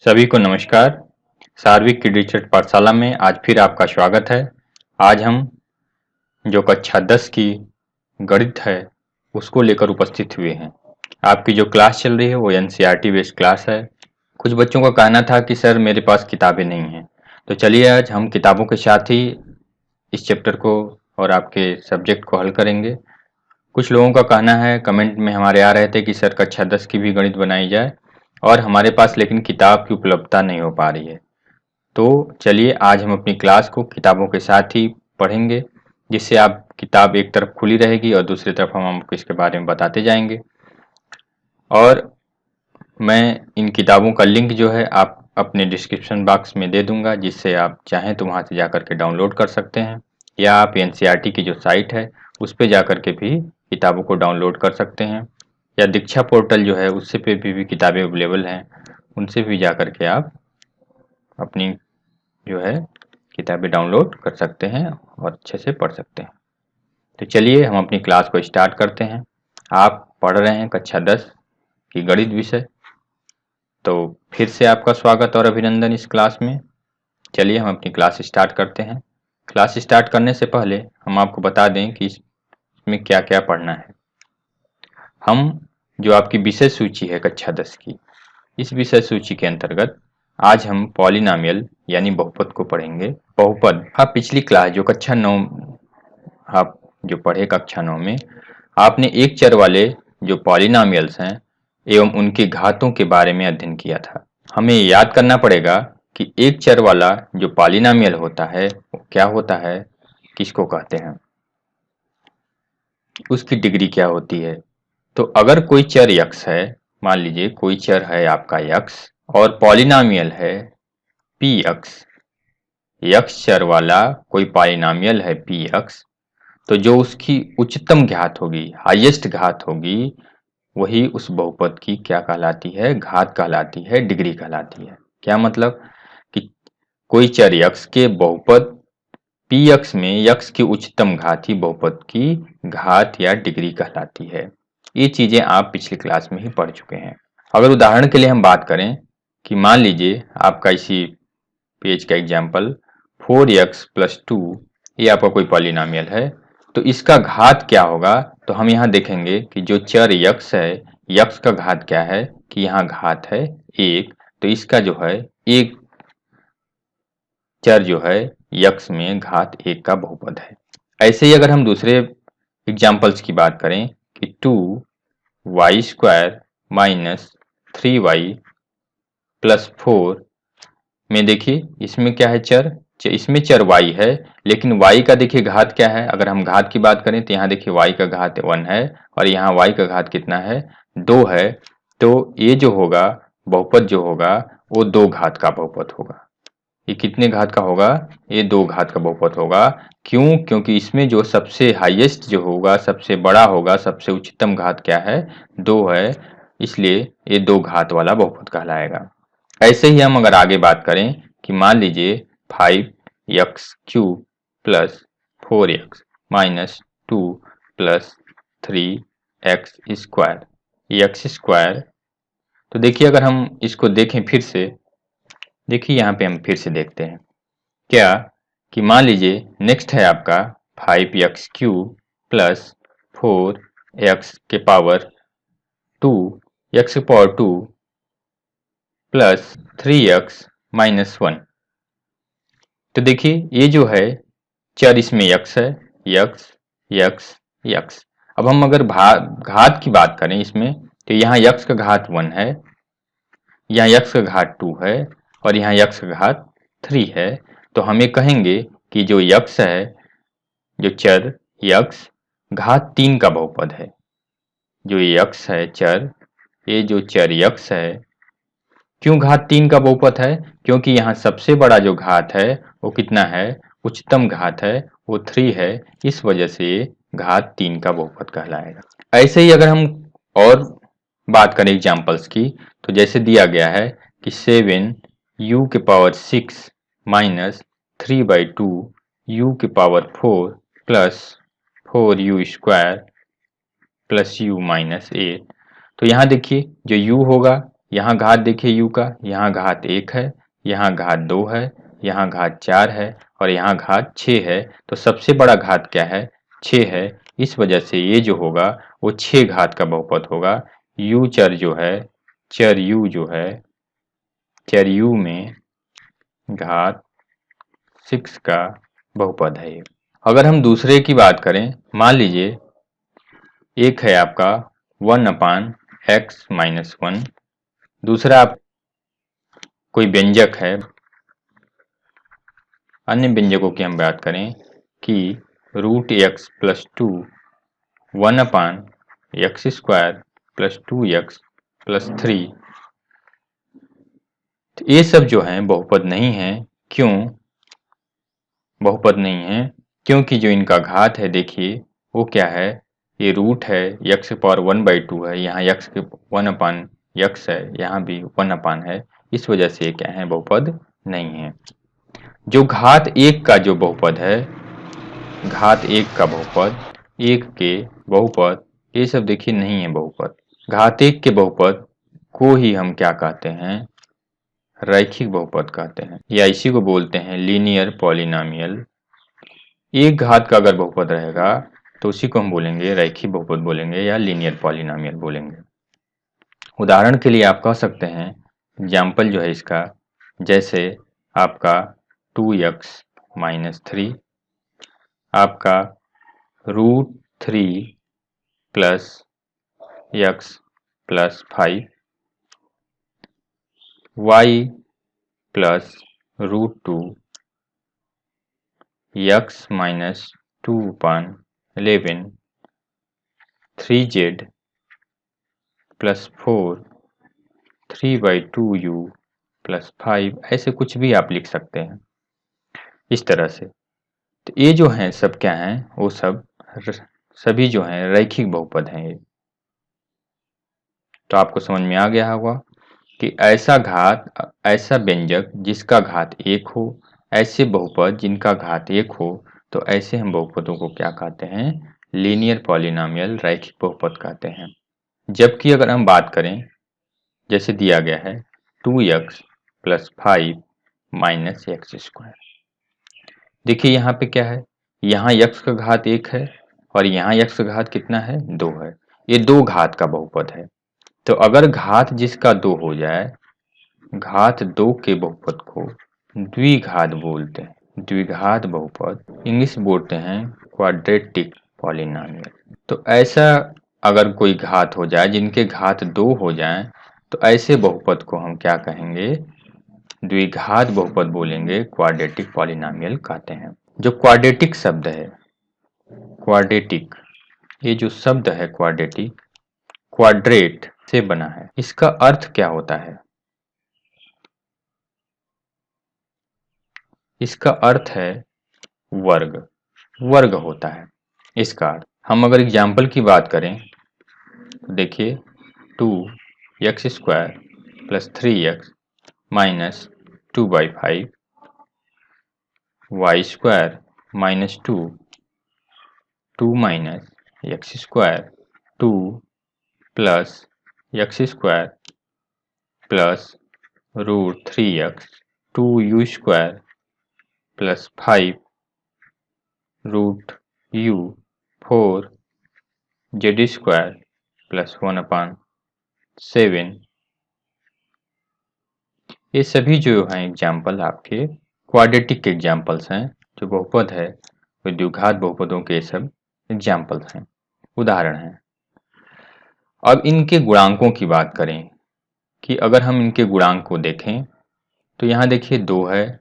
सभी को नमस्कार। सार्विक की डिजिटल पाठशाला में आज फिर आपका स्वागत है। आज हम जो कक्षा 10 की गणित है उसको लेकर उपस्थित हुए हैं। आपकी जो क्लास चल रही है वो एनसीईआरटी बेस्ड क्लास है। कुछ बच्चों का कहना था कि सर मेरे पास किताबें नहीं हैं, तो चलिए आज हम किताबों के साथ ही इस चैप्टर को और आपके सब्जेक्ट को हल करेंगे। कुछ लोगों का कहना है, कमेंट में हमारे आ रहे थे कि सर कक्षा 10 की भी गणित बनाई जाए, और हमारे पास लेकिन किताब की उपलब्धता नहीं हो पा रही है। तो चलिए आज हम अपनी क्लास को किताबों के साथ ही पढ़ेंगे, जिससे आप किताब एक तरफ खुली रहेगी और दूसरी तरफ हम आपको इसके बारे में बताते जाएंगे। और मैं इन किताबों का लिंक जो है आप अपने डिस्क्रिप्शन बॉक्स में दे दूंगा, जिससे आप चाहें तो वहां से जाकर के डाउनलोड कर सकते हैं, या आप एनसीईआरटी की जो साइट है उस पर जाकर के भी किताबों को डाउनलोड कर सकते हैं, या दीक्षा पोर्टल जो है उससे पे भी किताबें अवेलेबल हैं, उनसे भी जाकर के आप अपनी जो है किताबें डाउनलोड कर सकते हैं और अच्छे से पढ़ सकते हैं। तो चलिए हम अपनी क्लास को स्टार्ट करते हैं। आप पढ़ रहे हैं कक्षा 10 की गणित विषय, तो फिर से आपका स्वागत और अभिनंदन इस क्लास में। चलिए हम अपनी क्लास स्टार्ट करते हैं। क्लास स्टार्ट करने से पहले हम आपको बता दें कि इसमें क्या क्या पढ़ना है। हम जो आपकी विषय सूची है कक्षा 10 की, इस विषय सूची के अंतर्गत आज हम पॉलिनॉमियल यानी बहुपद को पढ़ेंगे। बहुपद, आप पिछली क्लास जो कक्षा 9 आप जो पढ़े कक्षा 9 में, आपने एक चर वाले जो पॉलिनॉमियल्स हैं एवं उनकी घातों के बारे में अध्ययन किया था। हमें याद करना पड़ेगा कि एक चर वाला जो पॉलिनॉमियल होता है वो क्या होता है, किसको कहते हैं, उसकी डिग्री क्या होती है। तो अगर कोई चर यक्स है, मान लीजिए कोई चर है आपका यक्स और पॉलिनॉमियल है पी यक्स, यक्स चर वाला कोई पॉलिनॉमियल है पी यक्स, तो जो उसकी उच्चतम घात होगी, हाईएस्ट घात होगी, वही उस बहुपद की क्या कहलाती है, घात कहलाती है, डिग्री कहलाती है। क्या मतलब कि कोई चर यक्स के बहुपद पी यक्स में यक्स की उच्चतम घात ही बहुपद की घात या डिग्री कहलाती है। ये चीजें आप पिछली क्लास में ही पढ़ चुके हैं। अगर उदाहरण के लिए हम बात करें कि मान लीजिए आपका इसी पेज का एग्जाम्पल 4x+2, ये आपका कोई पॉलिनॉमियल है, तो इसका घात क्या होगा। तो हम यहाँ देखेंगे कि जो चर यक्स है, यक्स का घात क्या है कि यहाँ घात है 1, तो इसका जो है एक चर जो है यक्स में घात 1 का बहुपद है। ऐसे ही अगर हम दूसरे एग्जाम्पल्स की बात करें कि 2y² - 3y+4 में देखिए इसमें क्या है इसमें चर y है, लेकिन y का देखिए घात क्या है। अगर हम घात की बात करें तो यहाँ देखिए y का घात 1 है और यहाँ y का घात कितना है, 2 है। तो ये जो होगा बहुपद जो होगा वो 2 घात का बहुपद होगा। ये कितने घात का होगा, ये 2 घात का बहुपद होगा। क्यों? क्योंकि इसमें जो सबसे हाईएस्ट जो होगा, सबसे बड़ा होगा, सबसे उच्चतम घात क्या है, 2 है, इसलिए ये 2 घात वाला बहुपद कहलाएगा। ऐसे ही हम अगर आगे बात करें कि मान लीजिए 5x³ + 4x - 2 + 3x², x square. तो देखिए अगर हम इसको देखें फिर से, देखिए यहाँ पे हम फिर से देखते हैं क्या कि मान लीजिए नेक्स्ट है आपका 5x³ + 4x² x⁻² +3x-1। तो देखिए ये जो है चर, इसमें यक्स है, यक्स यक्स यक्स। अब हम अगर घात की बात करें इसमें, तो यहाँ यक्स का घात 1 है, यहाँ यक्स का घात 2 है और यहाँ यक्स का घात 3 है। तो हमें कहेंगे कि जो यक्स है, जो चर यक्स घात 3 का बहुपद है। जो यक्स है चर, ये जो चर यक्स है, क्यों घात 3 का बहुपद है, क्योंकि यहाँ सबसे बड़ा जो घात है वो कितना है, उच्चतम घात है, वो 3 है, इस वजह से ये घात 3 का बहुपद कहलाएगा। ऐसे ही अगर हम और बात करें एग्जाम्पल्स की, तो जैसे दिया गया है कि 7u⁶ -3/2u⁴ +4u² + u-8। तो यहाँ देखिए जो u होगा यहाँ घात देखिए u का, यहाँ घात 1 है, यहाँ घात 2 है, यहाँ घात 4 है और यहाँ घात 6 है। तो सबसे बड़ा घात क्या है? 6 है। इस वजह से ये जो होगा वो 6 घात का बहुपद होगा। u चर जो है, चर u जो है, चर u में घात 6 का बहुपद है ये। अगर हम दूसरे की बात करें, मान लीजिए एक है आपका 1/x-1, दूसरा आप कोई व्यंजक है। अन्य व्यंजकों की हम बात करें कि √x+2 1/x² + 2x+3। तो ये सब जो हैं बहुपद नहीं है। क्यों बहुपद नहीं है? क्योंकि जो इनका घात है देखिए वो क्या है, ये रूट है, x⁴1/2 है, यहाँ x के 1/x है, यहाँ भी 1 है। इस वजह से ये क्या है, बहुपद नहीं है। जो घात 1 का जो बहुपद है, घात 1 का बहुपद, 1 के बहुपद, ये सब देखिए नहीं है बहुपद। घात 1 के बहुपद को ही हम क्या कहते हैं, रैखिक बहुपद कहते हैं, या इसी को बोलते हैं लीनियर पॉलिनोमियल। एक घात का अगर बहुपद रहेगा तो उसी को हम बोलेंगे रैखिक बहुपद बोलेंगे या लीनियर पॉलिनोमियल बोलेंगे। उदाहरण के लिए आप कह सकते हैं, एग्जाम्पल जो है इसका, जैसे आपका 2x-3, आपका √3 + x+5, y + √2 x-2/11, 3z + 4, 3/2u + 5, ऐसे कुछ भी आप लिख सकते हैं इस तरह से। तो ये जो हैं सब क्या हैं, वो सब सभी जो हैं रैखिक बहुपद हैं ये। तो आपको समझ में आ गया होगा कि ऐसा घात, ऐसा व्यंजक जिसका घात 1 हो, ऐसे बहुपद जिनका घात 1 हो, तो ऐसे हम बहुपदों को क्या कहते हैं, लीनियर पॉलिनोमियल रैखिक बहुपद कहते हैं। जबकि अगर हम बात करें, जैसे दिया गया है 2x + 5 - x², देखिए यहाँ पे क्या है, यहाँ x का घात 1 है और यहाँ x का घात कितना है, 2 है। ये 2 घात का बहुपद है। तो अगर घात जिसका 2 हो जाए, घात 2 के बहुपद को द्विघात बोलते हैं। द्विघात बहुपद इंग्लिश बोलते हैं क्वाड्रेटिक पॉलिनोमियल। तो ऐसा अगर कोई घात हो जाए जिनके घात 2 हो जाएं, तो ऐसे बहुपद को हम क्या कहेंगे, द्विघात बहुपद बोलेंगे, क्वाड्रेटिक पॉलिनोमियल कहते हैं। जो क्वाड्रेटिक शब्द है, क्वाड्रेटिक, ये जो शब्द है क्वाड्रेटिक, क्वाड्रेट से बना है। इसका अर्थ क्या होता है? इसका अर्थ है वर्ग, वर्ग होता है इसका अर्थ। हम अगर एग्जाम्पल की बात करें तो देखिए 2x² + 3x - 2/5, y² - 2, 2 - x², 2 + x² + √3x, 2u² + 5 √u, 4z² + 1/7। ये सभी जो हैं एग्जाम्पल आपके क्वाड्रेटिक के एग्जाम्पल्स हैं। जो बहुपद है वो द्विघात बहुपदों के सब एग्जाम्पल्स हैं, उदाहरण हैं। अब इनके गुणांकों की बात करें कि अगर हम इनके गुणांक को देखें तो यहाँ देखिए 2 है,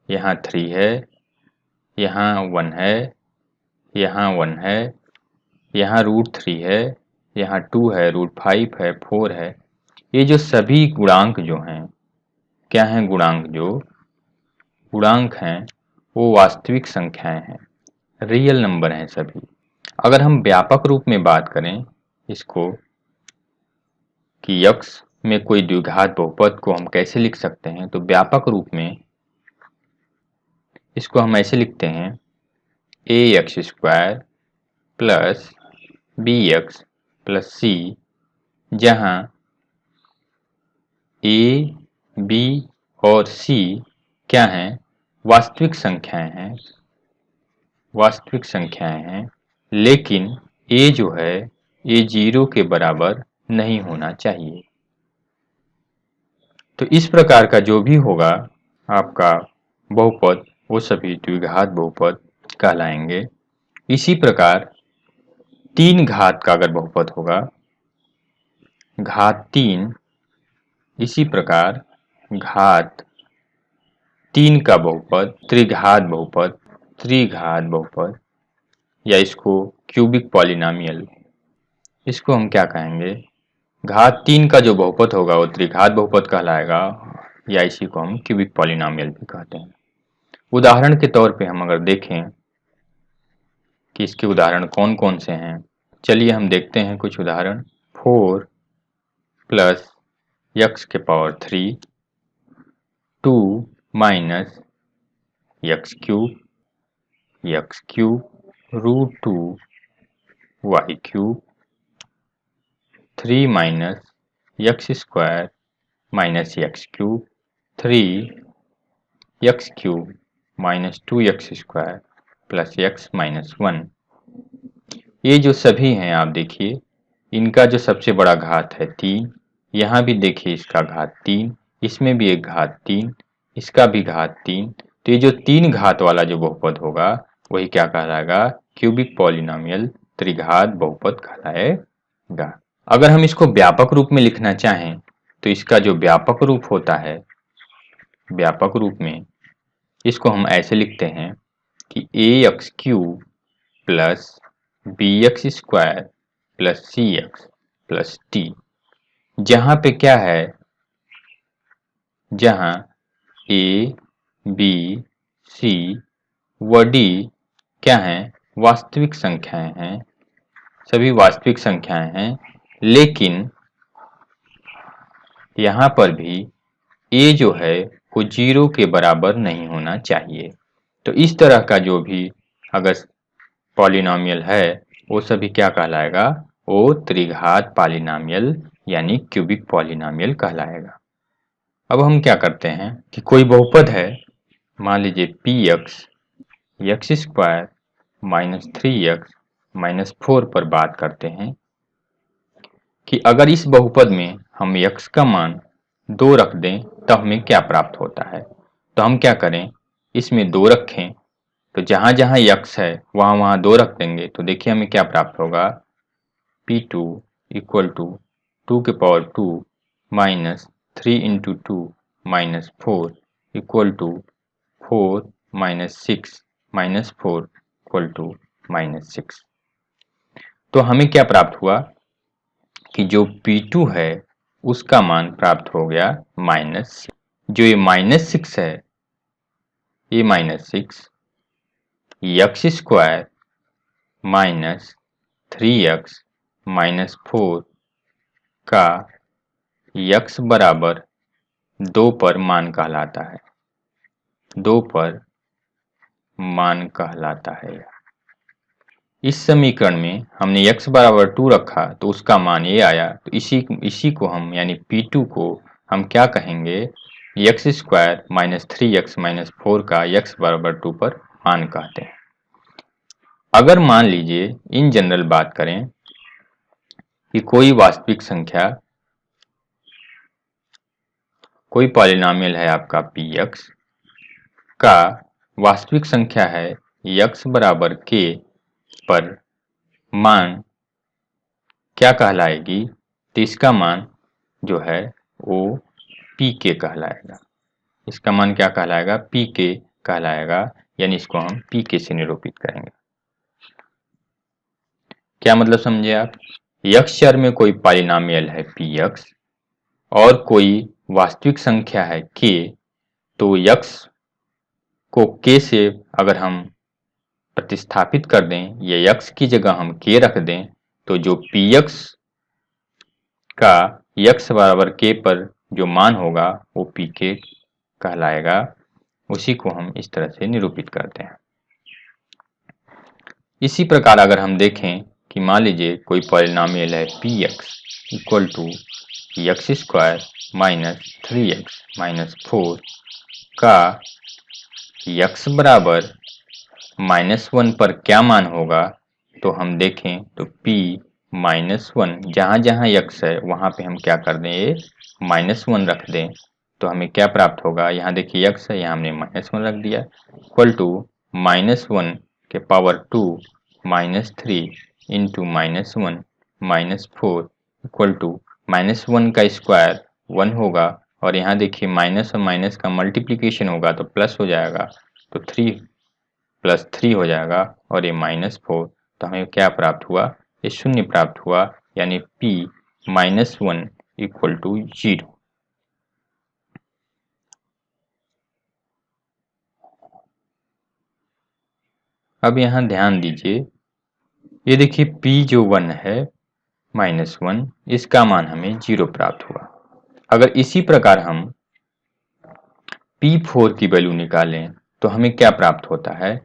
यहाँ 3 है, यहाँ 1 है, यहाँ 1 है, यहाँ √3 है, यहाँ 2 है, √5 है, 4 है। ये जो सभी गुणांक जो हैं, क्या हैं गुणांक? जो गुणांक हैं वो वास्तविक संख्याएं हैं, रियल नंबर हैं सभी। अगर हम व्यापक रूप में बात करें इसको कि x में कोई द्विघात बहुपद को हम कैसे लिख सकते हैं, तो व्यापक रूप में इसको हम ऐसे लिखते हैं ax² + bx + c, जहां ए, बी और सी क्या हैं? वास्तविक संख्याएं हैं, वास्तविक संख्याएं हैं, लेकिन ए जो है ये 0 के बराबर नहीं होना चाहिए। तो इस प्रकार का जो भी होगा आपका बहुपद वो सभी द्विघात बहुपद कहलाएंगे। इसी प्रकार 3 घात का अगर बहुपद होगा, घात 3, इसी प्रकार घात 3 का बहुपद, त्रिघात बहुपद या इसको क्यूबिक पॉलिनोमियल, इसको हम क्या कहेंगे? घात 3 का जो बहुपद होगा वो त्रिघात बहुपद कहलाएगा या इसी को हम क्यूबिक पॉलिनोमियल भी कहते हैं। उदाहरण के तौर पे हम अगर देखें कि इसके उदाहरण कौन कौन से हैं, चलिए हम देखते हैं कुछ उदाहरण। 4 प्लस x के power 3, 2 minus x cube root 2 y cube, 3 minus x square minus x cube, 3 x cube minus 2x square plus x minus 1। ये जो सभी हैं आप देखिए, इनका जो सबसे बड़ा घात है 3, यहाँ भी देखिए इसका घात 3, इसमें भी एक घात 3, इसका भी घात 3। तो ये जो 3 घात वाला जो बहुपद होगा वही क्या कहलाएगा? क्यूबिक पॉलिनोमियल, त्रिघात बहुपद कहलाएगा। अगर हम इसको व्यापक रूप में लिखना चाहें तो इसका जो व्यापक रूप होता है, व्यापक रूप में इसको हम ऐसे लिखते हैं कि ax cube plus bx square plus cx plus t, जहां पे क्या है, जहां a, b, c व d क्या हैं? वास्तविक संख्याएं हैं, सभी वास्तविक संख्याएं हैं, लेकिन यहाँ पर भी a जो है वो 0 के बराबर नहीं होना चाहिए। तो इस तरह का जो भी अगर पॉलिनोमियल है वो सभी क्या कहलाएगा? वो त्रिघात पॉलिनोमियल यानी क्यूबिक पॉलिनोमियल कहलाएगा। अब हम क्या करते हैं कि कोई बहुपद है, मान लीजिए px square minus 3x minus 4 पर बात करते हैं कि अगर इस बहुपद में हम x का मान 2 रख दें तो हमें क्या प्राप्त होता है। तो हम क्या करें, इसमें 2 रखें, तो जहां जहां x है वहां वहां 2 रख देंगे, तो देखिए हमें क्या प्राप्त होगा? p2 इक्वल टू 2 के power 2 minus 3 into 2 minus 4 equal to 4 minus 6 minus 4 equal to minus 6। तो हमें क्या प्राप्त हुआ कि जो P2 है उसका मान प्राप्त हो गया माइनस, जो ये माइनस 6 है, ये minus 6 x square minus 3x minus 4 का x बराबर 2 पर मान कहलाता है, 2 पर मान कहलाता है। इस समीकरण में हमने x बराबर 2 रखा तो उसका मान ये आया, तो इसी को हम यानी P2 को हम क्या कहेंगे? x square minus 3x minus 4 का x बराबर 2 पर मान कहते हैं। अगर मान लीजिए इन जनरल बात करें कि कोई वास्तविक संख्या, कोई पॉलिनोमियल है आपका px का वास्तविक संख्या है x बराबर k पर मान क्या कहलाएगी? तो इसका मान जो है वो pk कहलाएगा। इसका मान क्या कहलाएगा? pk कहलाएगा, यानी इसको हम pk से निरूपित करेंगे। क्या मतलब समझे आप? x चर में कोई पॉलिनोमियल है px और कोई वास्तविक संख्या है k, तो x को k से अगर हम प्रतिस्थापित कर दें या x की जगह हम k रख दें, तो जो px का x बराबर k पर जो मान होगा वो pk कहलाएगा। उसी को हम इस तरह से निरूपित करते हैं। इसी प्रकार अगर हम देखें कि मान लीजिए कोई पॉलिनोमियल है px equal to x square minus 3x minus 4 का x बराबर -1 पर क्या मान होगा, तो हम देखें तो p -1 जहाँ जहाँ x है वहाँ पे हम क्या कर दें, ये -1 रख दें, तो हमें क्या प्राप्त होगा। यहाँ देखिए x है, यहाँ हमने -1 रख दिया, इक्वल टू -1 के पावर 2 -3 इंटू -1 -4 इक्वल टू -1 का स्क्वायर 1 होगा, और यहाँ देखिए माइनस और माइनस का मल्टीप्लिकेशन होगा तो प्लस हो जाएगा, तो 3 + 3 हो जाएगा, और ये -4, तो हमें क्या प्राप्त हुआ, ये शून्य प्राप्त हुआ, यानी p -1 इक्वल टू 0। अब यहाँ ध्यान दीजिए, ये देखिए p जो 1 है -1, इसका मान हमें 0 प्राप्त हुआ। अगर इसी प्रकार हम p4 की वैल्यू निकालें तो हमें क्या प्राप्त होता है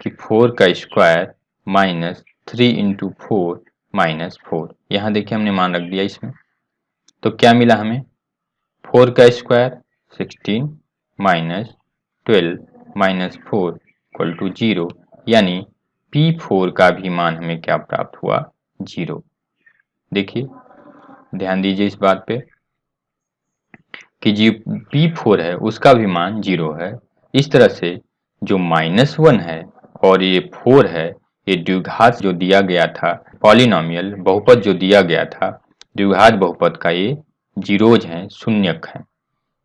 कि 4 का स्क्वायर -3 इंटू 4 -4, यहाँ देखिए हमने मान रख दिया इसमें, तो क्या मिला हमें, 4 का स्क्वायर 16 -12 -4 इक्वल टू 0, यानी p4 का भी मान हमें क्या प्राप्त हुआ, 0। देखिए ध्यान दीजिए इस बात पे कि जो p4 है उसका भी मान 0 है। इस तरह से जो -1 है और ये 4 है, ये द्विघात जो दिया गया था, पॉलिनोमियल बहुपद जो दिया गया था, द्विघात बहुपद का ये जीरोज हैं, शून्यक हैं।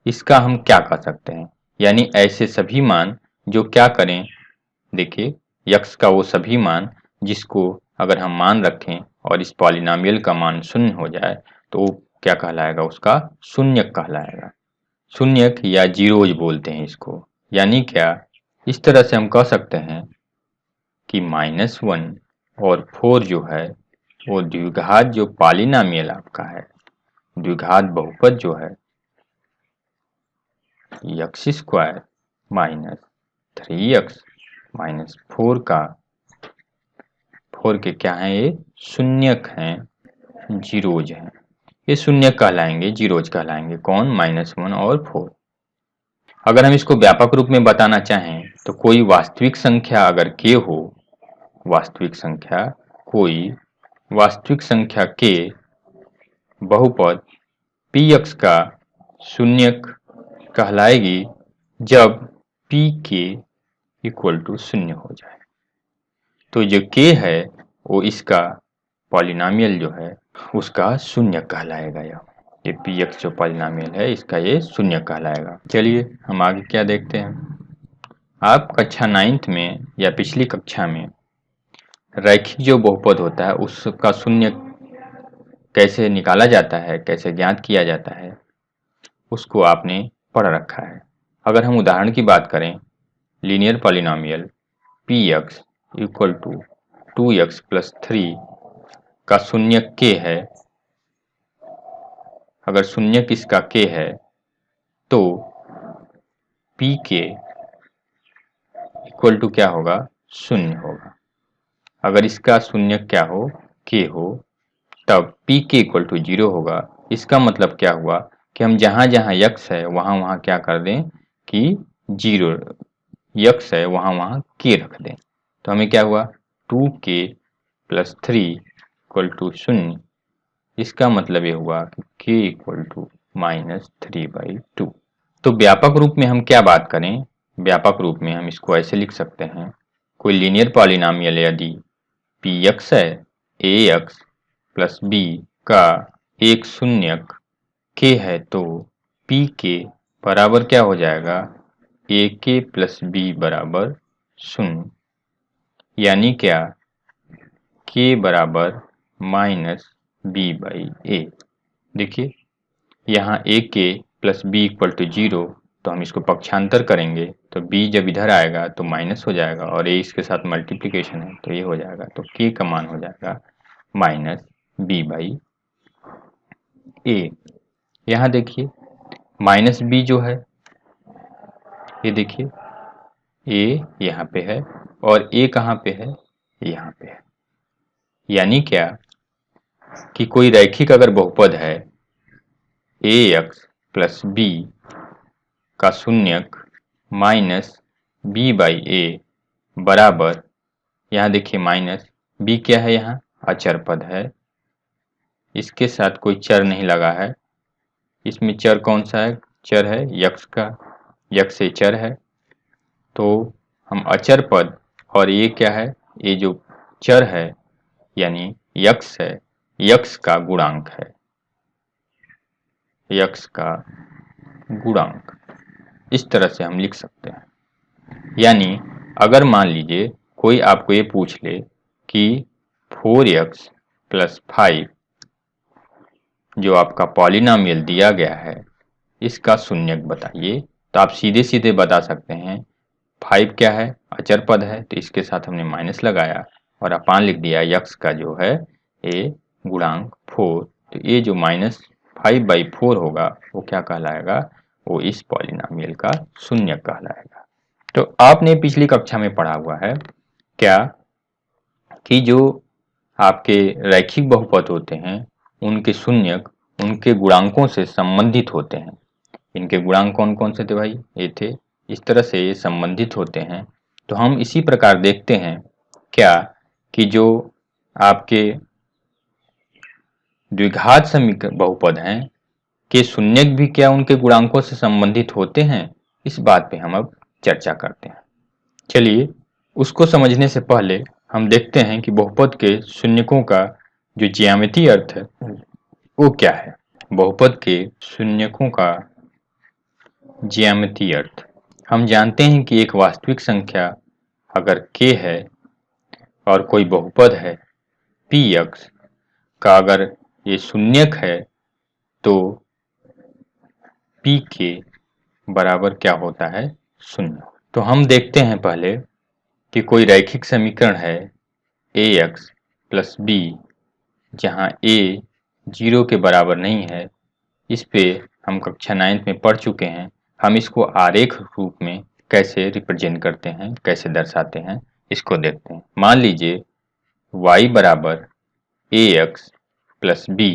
इसका हम क्या कर सकते हैं, यानी ऐसे सभी मान जो क्या करें, देखिए यक्स का वो सभी मान जिसको अगर हम मान रखें और इस पॉलिनोमियल का मान शून्य हो जाए तो वो क्या कहलाएगा, उसका शून्यक कहलाएगा। शून्यक या जीरोज बोलते हैं इसको। यानी क्या, इस तरह से हम कह सकते हैं कि -1 और 4 जो है वो द्विघात जो पॉलिनोमियल आपका है, द्विघात बहुपद जो है एक्स स्क्वायर -3x -4 का 4 के क्या हैं, ये शून्यक हैं, जीरोज हैं। ये शून्यक कहलाएंगे, जीरोज कहलाएंगे, कौन, -1 और 4। अगर हम इसको व्यापक रूप में बताना चाहें तो कोई वास्तविक संख्या अगर k हो, वास्तविक संख्या, कोई वास्तविक संख्या k बहुपद px का शून्यक कहलाएगी जब pk इक्वल टू 0 हो जाए। तो जो k है वो इसका पॉलिनोमियल जो है उसका शून्य कहलाएगा। ये px जो पॉलिनोमियल है इसका ये शून्य कहलाएगा। चलिए हम आगे क्या देखते हैं। आप कक्षा 9th में या पिछली कक्षा में रैखिक जो बहुपद होता है उसका शून्य कैसे निकाला जाता है, कैसे ज्ञात किया जाता है, उसको आपने पढ़ रखा है। अगर हम उदाहरण की बात करें, linear polynomial px equal to 2x + 3 का शून्यक k है, अगर शून्यक इसका k है तो pk इक्वल टू क्या होगा, 0 होगा। अगर इसका शून्यक क्या हो, k हो, तब pk इक्वल टू 0 होगा। इसका मतलब क्या हुआ कि हम जहाँ जहाँ x है वहाँ वहाँ क्या कर दें कि 0, x है वहाँ वहाँ k रख दें, तो हमें क्या हुआ, 2k + 3 इक्वल टू 0। इसका मतलब ये हुआ कि k इक्वल टू -3/2। तो व्यापक रूप में हम क्या बात करें, व्यापक रूप में हम इसको ऐसे लिख सकते हैं, कोई लीनियर पॉलिनोमियल यदि px है, ax + b का एक शून्यक k है तो pk बराबर क्या हो जाएगा, ak + b बराबर 0। यानी क्या, k बराबर -b/a। देखिए यहाँ ak + b इक्वल टू 0, तो हम इसको पक्षांतर करेंगे तो b जब इधर आएगा तो माइनस हो जाएगा और a इसके साथ मल्टीप्लिकेशन है तो ये हो जाएगा, तो k का मान हो जाएगा -b/a। यहाँ देखिए -b जो है, ये देखिए a यहाँ पे है और a कहाँ पे है, यहाँ पे है। यानी क्या कि कोई रैखिक अगर बहुपद है ए एक्स प्लस बी का शून्यक माइनस बी बाई ए बराबर, यहाँ देखिए माइनस बी क्या है, यहाँ अचर पद है, इसके साथ कोई चर नहीं लगा है। इसमें चर कौन सा है, चर है यक्स का, यक्स से चर है, तो हम अचर पद और ये क्या है, ये जो चर है यानी यक्स है, यक्स का गुणांक है, यक्स का गुणांक, इस तरह से हम लिख सकते हैं। यानी अगर मान लीजिए कोई आपको ये पूछ ले कि 4x प्लस 5 जो आपका पॉलिनोमियल दिया गया है इसका शून्यक बताइए, तो आप सीधे सीधे बता सकते हैं 5 क्या है, अचर पद है, तो इसके साथ हमने माइनस लगाया और अपान लिख दिया यक्स का जो है ए गुणांक 4, तो ये जो माइनस 5/4 होगा वो क्या कहलाएगा, वो इस पॉलिनोमियल का शून्यक कहलाएगा। तो आपने पिछली कक्षा में पढ़ा हुआ है क्या कि जो आपके रैखिक बहुपद होते हैं उनके शून्यक उनके गुणांकों से संबंधित होते हैं। इनके गुणांक कौन कौन से थे भाई, ये थे, इस तरह से ये संबंधित होते हैं। तो हम इसी प्रकार देखते हैं क्या कि जो आपके द्विघात समीकरण बहुपद हैं के शून्यक भी क्या उनके गुणांकों से संबंधित होते हैं, इस बात पे हम अब चर्चा करते हैं। चलिए उसको समझने से पहले हम देखते हैं कि बहुपद के शून्यकों का जो ज्यामितीय अर्थ है वो क्या है। बहुपद के शून्यकों का ज्यामितीय अर्थ, हम जानते हैं कि एक वास्तविक संख्या अगर k है और कोई बहुपद है px का अगर ये शून्यक है तो p के बराबर क्या होता है, शून्य। तो हम देखते हैं पहले कि कोई रैखिक समीकरण है ax प्लस b जहाँ a 0 के बराबर नहीं है, इस पे हम कक्षा 9 में पढ़ चुके हैं। हम इसको आरेख रूप में कैसे रिप्रेजेंट करते हैं, कैसे दर्शाते हैं, इसको देखते हैं। मान लीजिए y बराबर ax प्लस b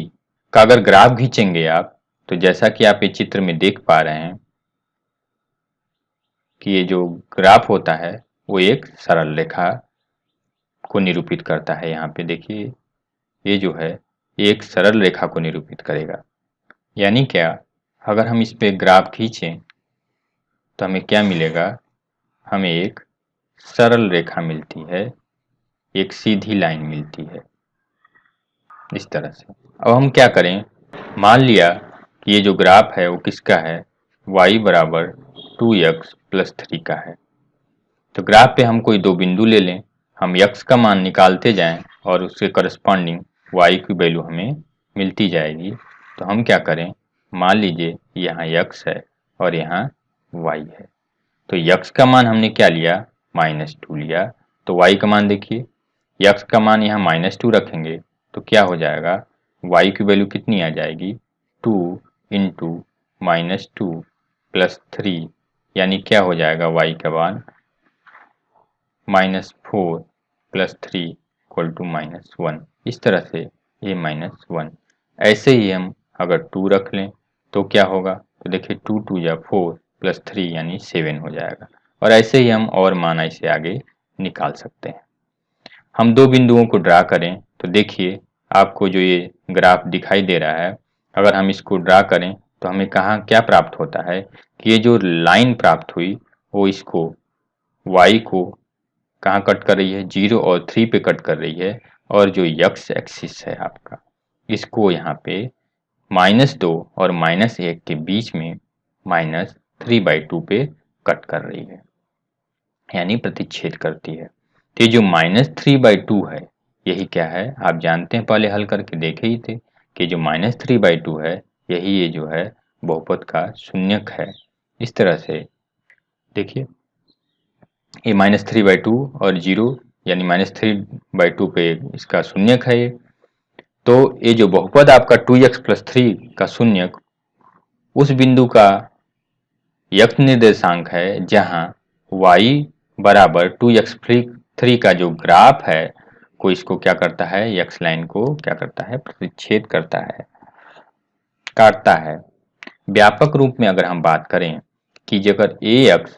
का अगर ग्राफ खींचेंगे आप, तो जैसा कि आप ये चित्र में देख पा रहे हैं कि ये जो ग्राफ होता है वो एक सरल रेखा को निरूपित करता है। यहाँ पे देखिए ये जो है एक सरल रेखा को निरूपित करेगा। यानी क्या, अगर हम इस पे ग्राफ खींचें तो हमें क्या मिलेगा, हमें एक सरल रेखा मिलती है, एक सीधी लाइन मिलती है इस तरह से। अब हम क्या करें, मान लिया कि ये जो ग्राफ है वो किसका है, y बराबर 2x प्लस 3 का है। तो ग्राफ पे हम कोई दो बिंदु ले लें, हम x का मान निकालते जाएं और उसके करस्पॉन्डिंग y की वैल्यू हमें मिलती जाएगी। तो हम क्या करें, मान लीजिए यहाँ x है और यहाँ y है, तो x का मान हमने क्या लिया, -2 लिया। तो y का मान देखिए, x का मान यहाँ -2 रखेंगे तो क्या हो जाएगा, y की वैल्यू कितनी आ जाएगी, 2 इंटू -2 प्लस 3, यानी क्या हो जाएगा y का मान -4 प्लस 3 इक्वल टू -1। इस तरह से ये -1। ऐसे ही हम अगर 2 रख लें तो क्या होगा, तो देखिए 2 2 या 4 प्लस 3 यानी 7 हो जाएगा। और ऐसे ही हम और मान ऐसे आगे निकाल सकते हैं। हम दो बिंदुओं को ड्रा करें तो देखिए आपको जो ये ग्राफ दिखाई दे रहा है, अगर हम इसको ड्रा करें तो हमें कहाँ क्या प्राप्त होता है कि ये जो लाइन प्राप्त हुई वो इसको y को कहाँ कट कर रही है, 0 और 3 पे कट कर रही है, और जो x एक्सिस है आपका इसको यहाँ पे -2 और -1 के बीच में -3/2 पे कट कर रही है, यानी प्रतिच्छेद करती है। तो ये जो -3/2 है यही क्या है, आप जानते हैं, पहले हल करके देखे ही थे कि जो -3/2 है यही ये जो है बहुपद का शून्यक है। इस तरह से देखिए ये -3/2 और 0 यानी -3/2 पे इसका शून्यक है ये। तो ये जो बहुपद आपका 2x प्लस 3 का शून्यक उस बिंदु का x निर्देशांक है जहां y बराबर 2x3 का जो ग्राफ है को इसको क्या करता है, x लाइन को क्या करता है, प्रतिच्छेद करता है, काटता है। व्यापक रूप में अगर हम बात करें कि अगर ए एक्स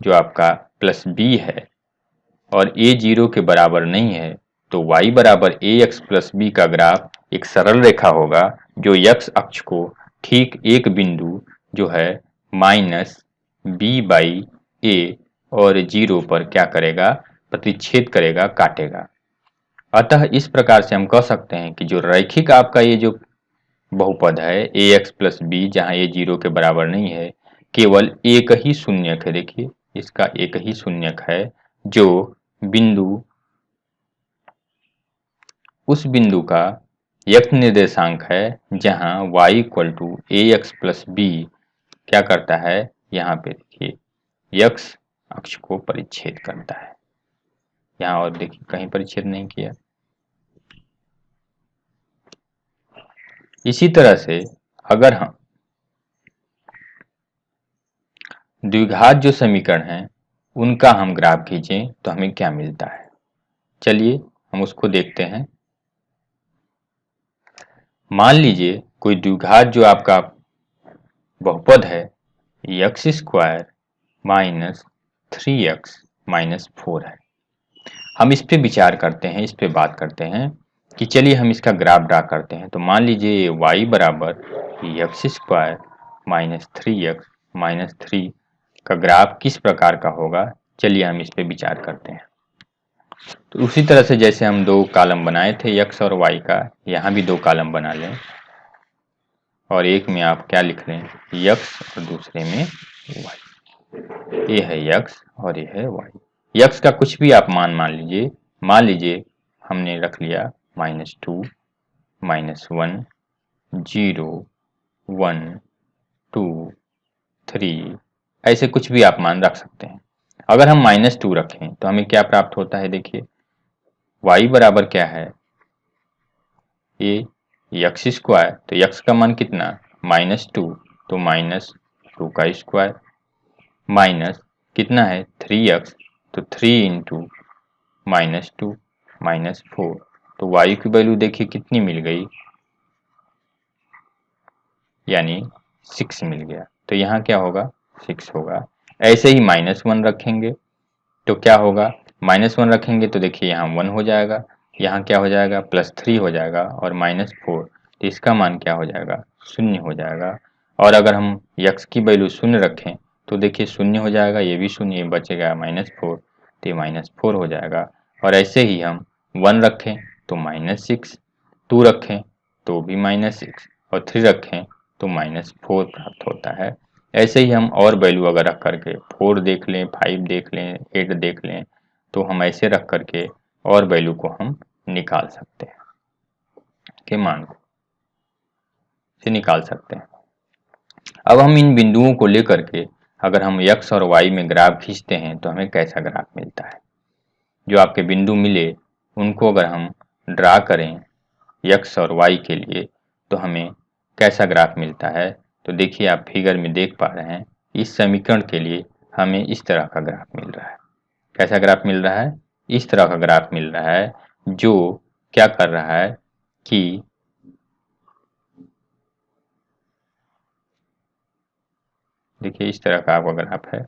जो आपका प्लस बी है और ए जीरो के बराबर नहीं है तो y बराबर ए एक्स प्लस बी का ग्राफ एक सरल रेखा होगा जो x अक्ष को ठीक एक बिंदु जो है माइनस बी बाई ए और जीरो पर क्या करेगा, प्रतिच्छेद करेगा, काटेगा। अतः इस प्रकार से हम कह सकते हैं कि जो रैखिक आपका ये जो बहुपद है ए एक्स प्लस बी, जहाँ ये जीरो के बराबर नहीं है, केवल एक ही शून्यक है। देखिए इसका एक ही शून्यक है जो बिंदु, उस बिंदु का x निर्देशांक है जहां y equal to a x plus b क्या करता है, यहाँ पे देखिए x अक्ष को परिच्छेद करता है। यहाँ और देखिए कहीं परिच्छेद नहीं किया। इसी तरह से अगर हम द्विघात जो समीकरण है उनका हम ग्राफ खींचें तो हमें क्या मिलता है, चलिए हम उसको देखते हैं। मान लीजिए कोई द्विघात जो आपका बहुपद है x square minus 3x minus 4 है। हम इस पे विचार करते हैं, इस पे बात करते हैं कि चलिए हम इसका ग्राफ ड्रा करते हैं। तो मान लीजिए y बराबर x square minus 3x minus 3 का ग्राफ किस प्रकार का होगा, चलिए हम इस पे विचार करते हैं। तो उसी तरह से जैसे हम दो कॉलम बनाए थे x और y का, यहाँ भी दो कॉलम बना लें और एक में आप क्या लिख लें, x और दूसरे में y। ये है x और ये है y। x का कुछ भी आप मान लीजिए, मान लीजिए हमने रख लिया -2, -1, 0, 1, 2, 3, ऐसे कुछ भी आप मान रख सकते हैं। अगर हम -2 रखें तो हमें क्या प्राप्त होता है, देखिए y बराबर क्या है, ये एक्स स्क्वायर, तो x का मान कितना, -2, तो -2 का स्क्वायर, माइनस कितना है 3x, तो 3 इंटू -2 -4, तो y की वैल्यू देखिए कितनी मिल गई, यानी 6 मिल गया। तो यहाँ क्या होगा, 6 होगा। ऐसे ही -1 रखेंगे तो क्या होगा, -1 रखेंगे तो देखिए यहाँ 1 हो जाएगा, यहाँ क्या हो जाएगा, +3 हो जाएगा और -4, तो इसका मान क्या हो जाएगा, 0 हो जाएगा। और अगर हम x की वैल्यू 0 रखें तो देखिए 0 हो जाएगा, ये भी 0, ये बचेगा -4, तो ये -4 हो जाएगा। और ऐसे ही हम 1 रखें तो -6, 2 रखें तो भी -6 और 3 रखें तो -4 प्राप्त होता है। ऐसे ही हम और वैल्यू अगर रख करके 4 देख लें, 5 देख लें, 8 देख लें, तो हम ऐसे रख करके और वैल्यू को हम निकाल सकते हैं, के मान को से निकाल सकते हैं। अब हम इन बिंदुओं को लेकर के अगर हम x और y में ग्राफ खींचते हैं तो हमें कैसा ग्राफ मिलता है। जो आपके बिंदु मिले उनको अगर हम ड्रा करें x और y के लिए तो हमें कैसा ग्राफ मिलता है। तो देखिए आप फिगर में देख पा रहे हैं, इस समीकरण के लिए हमें इस तरह का ग्राफ मिल रहा है। कैसा ग्राफ मिल रहा है, इस तरह का ग्राफ मिल रहा है जो क्या कर रहा है कि देखिए इस तरह का आपका ग्राफ है,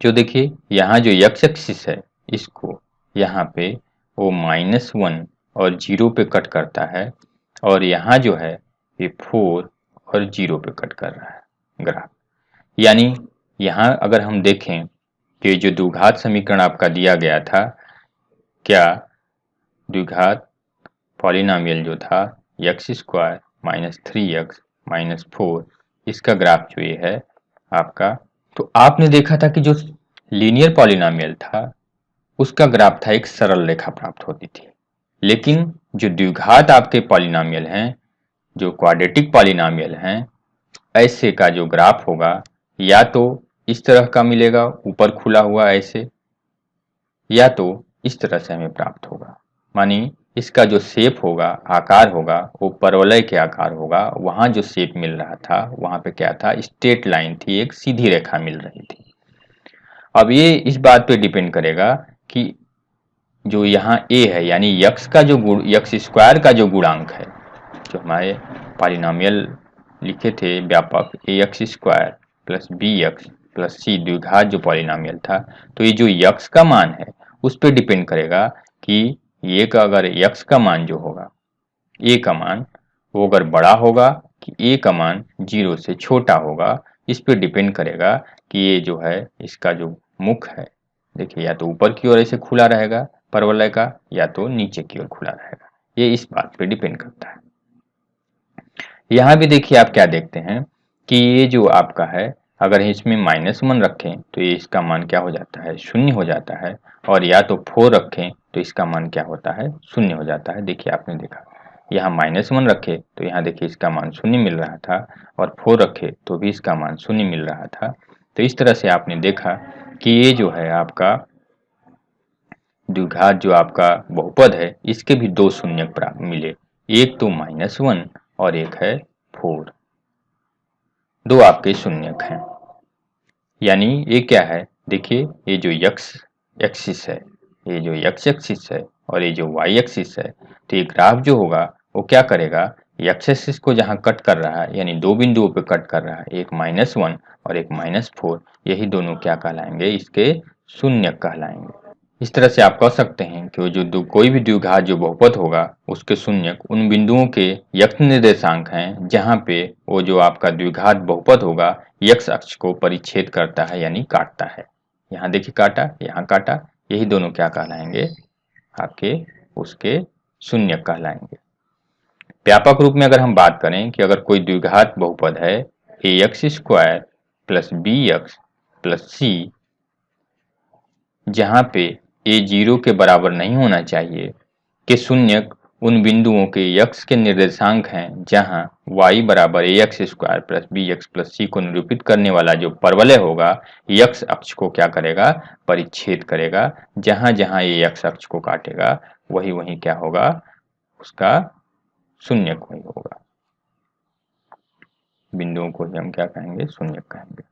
जो देखिए यहाँ जो x एक्सिस है इसको यहाँ पे वो -1 और 0 पे कट करता है और यहाँ जो है ये 4 और 0 पे कट कर रहा है ग्राफ। यानी यहाँ अगर हम देखें कि जो द्विघात समीकरण आपका दिया गया था, क्या द्विघात पॉलिनोमियल जो था एक्स स्क्वायर -3x -4, इसका ग्राफ जो ये है आपका, तो आपने देखा था कि जो लीनियर पॉलिनोमियल था उसका ग्राफ था एक सरल रेखा प्राप्त होती थी। लेकिन जो द्विघात आपके पॉलिनोमियल हैं, जो क्वाड्रेटिक पॉलिनोमियल हैं, ऐसे का जो ग्राफ होगा या तो इस तरह का मिलेगा ऊपर खुला हुआ ऐसे, या तो इस तरह से हमें प्राप्त होगा। मानी इसका जो शेप होगा, आकार होगा, वो परवलय के आकार होगा। वहां जो शेप मिल रहा था वहां पे क्या था, स्ट्रेट लाइन थी, एक सीधी रेखा मिल रही थी। अब ये इस बात पे डिपेंड करेगा कि जो यहाँ a है यानी x का जो एक्स स्क्वायर का जो गुणांक है, जो हमारे पॉलिनोमियल लिखे थे व्यापक ax² plus bx plus c द्विघात जो पॉलिनोमियल था, तो ये जो x का मान है उस पर डिपेंड करेगा कि ये का अगर x का मान जो होगा, a का मान वो अगर बड़ा होगा कि a का मान 0 से छोटा होगा, इस पर डिपेंड करेगा कि ये जो है इसका जो मुख है, देखिए या तो ऊपर की ओर ऐसे खुला रहेगा परवलय का, या तो नीचे की ओर खुला रहेगा। ये इस बात पे डिपेंड करता है। यहाँ भी देखिए आप क्या देखते हैं कि ये जो आपका है, अगर इसमें -1 रखें तो ये इसका मान क्या हो जाता है, 0 हो जाता है, और या तो 4 रखें तो इसका मान क्या होता है, 0 हो जाता है। देखिए आपने देखा यहाँ -1 रखे तो यहाँ देखिए इसका मान 0 मिल रहा था, और 4 रखे तो भी इसका मान 0 मिल रहा था। तो इस तरह से आपने देखा कि ये जो है आपका द्विघात जो आपका बहुपद है, इसके भी दो शून्यक प्राप्त मिले, एक तो -1 और एक है 4। दो आपके शून्यक हैं, यानी ये क्या है, देखिए ये जो x एक्सिस है, ये जो x एक्सिस है और ये जो y एक्सिस है, तो ये ग्राफ जो होगा वो क्या करेगा, x एक्सिस को जहां कट कर रहा है, यानी दो बिंदुओं पे कट कर रहा है, एक -1 और एक -4, यही दोनों क्या कहलाएंगे, इसके शून्यक कहलाएंगे। इस तरह से आप कह सकते हैं कि वो जो कोई भी द्विघात जो बहुपद होगा उसके शून्यक उन बिंदुओं के यक्ष निर्देशांक हैं जहां पे वो जो आपका द्विघात बहुपद होगा यक्ष अक्ष को परिच्छेद करता है, यानी काटता है। यहाँ देखिए काटा, यहाँ काटा, यही दोनों क्या कहलाएंगे, आपके उसके शून्यक कहलाएंगे। व्यापक रूप में अगर हम बात करें कि अगर कोई द्विघात बहुपद है ax² plus bx plus c, जहां पे a 0 के बराबर नहीं होना चाहिए, के शून्यक उन बिंदुओं के यक्ष के निर्देशांक हैं जहां y बराबर ax² plus bx plus c को निरूपित करने वाला जो परवलय होगा यक्ष अक्ष को क्या करेगा, परिच्छेद करेगा। जहां जहां ये यक्ष अक्ष को काटेगा वही वही क्या होगा, उसका शून्यक वही होगा। बिंदुओं को ही हम क्या कहेंगे, शून्यक कहेंगे।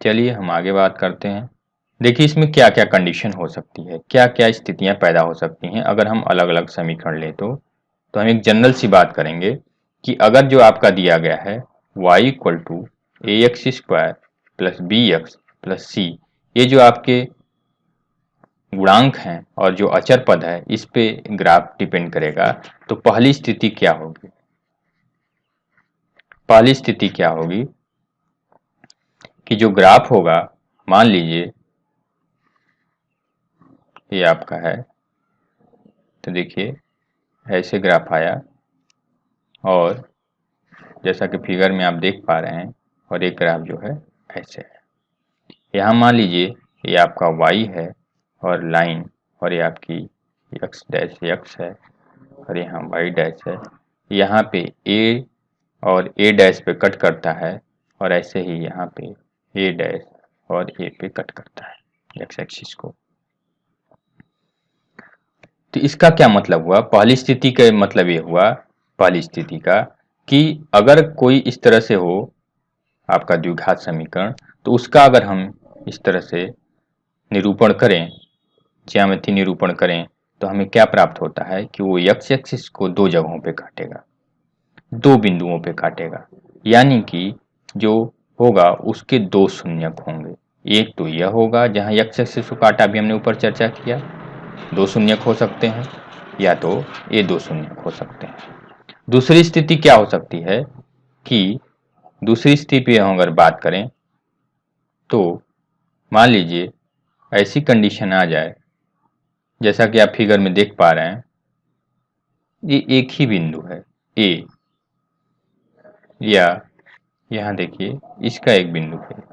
चलिए हम आगे बात करते हैं। देखिए इसमें क्या क्या कंडीशन हो सकती है, क्या क्या स्थितियां पैदा हो सकती हैं अगर हम अलग अलग समीकरण लें तो हम एक जनरल सी बात करेंगे कि अगर जो आपका दिया गया है y equal to ax² plus bx plus c, ये जो आपके गुणांक हैं और जो अचर पद है इस पे ग्राफ डिपेंड करेगा, तो पहली स्थिति क्या होगी, पहली स्थिति क्या होगी कि जो ग्राफ होगा, मान लीजिए ये आपका है, तो देखिए ऐसे ग्राफ आया और जैसा कि फिगर में आप देख पा रहे हैं, और एक ग्राफ जो है ऐसे है। यहाँ मान लीजिए ये आपका y है और लाइन, और ये आपकी x डैश x है और यहाँ y डैश है। यहाँ पे a और a डैश पे कट करता है, और ऐसे ही यहाँ पे a डैश और a पे कट करता है x एक्सिस को। तो इसका क्या मतलब हुआ, पहली स्थिति का मतलब ये हुआ, पहली स्थिति का कि अगर कोई इस तरह से हो आपका द्विघात समीकरण, तो उसका अगर हम इस तरह से निरूपण करें, ज्यामिति निरूपण करें, तो हमें क्या प्राप्त होता है कि वो x एक्सिस को दो जगहों पे काटेगा, दो बिंदुओं पे काटेगा, यानी कि जो होगा उसके दो शून्यक होंगे। एक तो यह होगा जहां x एक्सिस को काटा, अभी हमने ऊपर चर्चा किया, दो शून्यक हो सकते हैं, या तो ये दो शून्यक हो सकते हैं। दूसरी स्थिति क्या हो सकती है कि दूसरी स्थिति पे हम अगर बात करें तो मान लीजिए ऐसी कंडीशन आ जाए, जैसा कि आप फिगर में देख पा रहे हैं, ये एक ही बिंदु है A, या यहाँ देखिए इसका एक बिंदु है,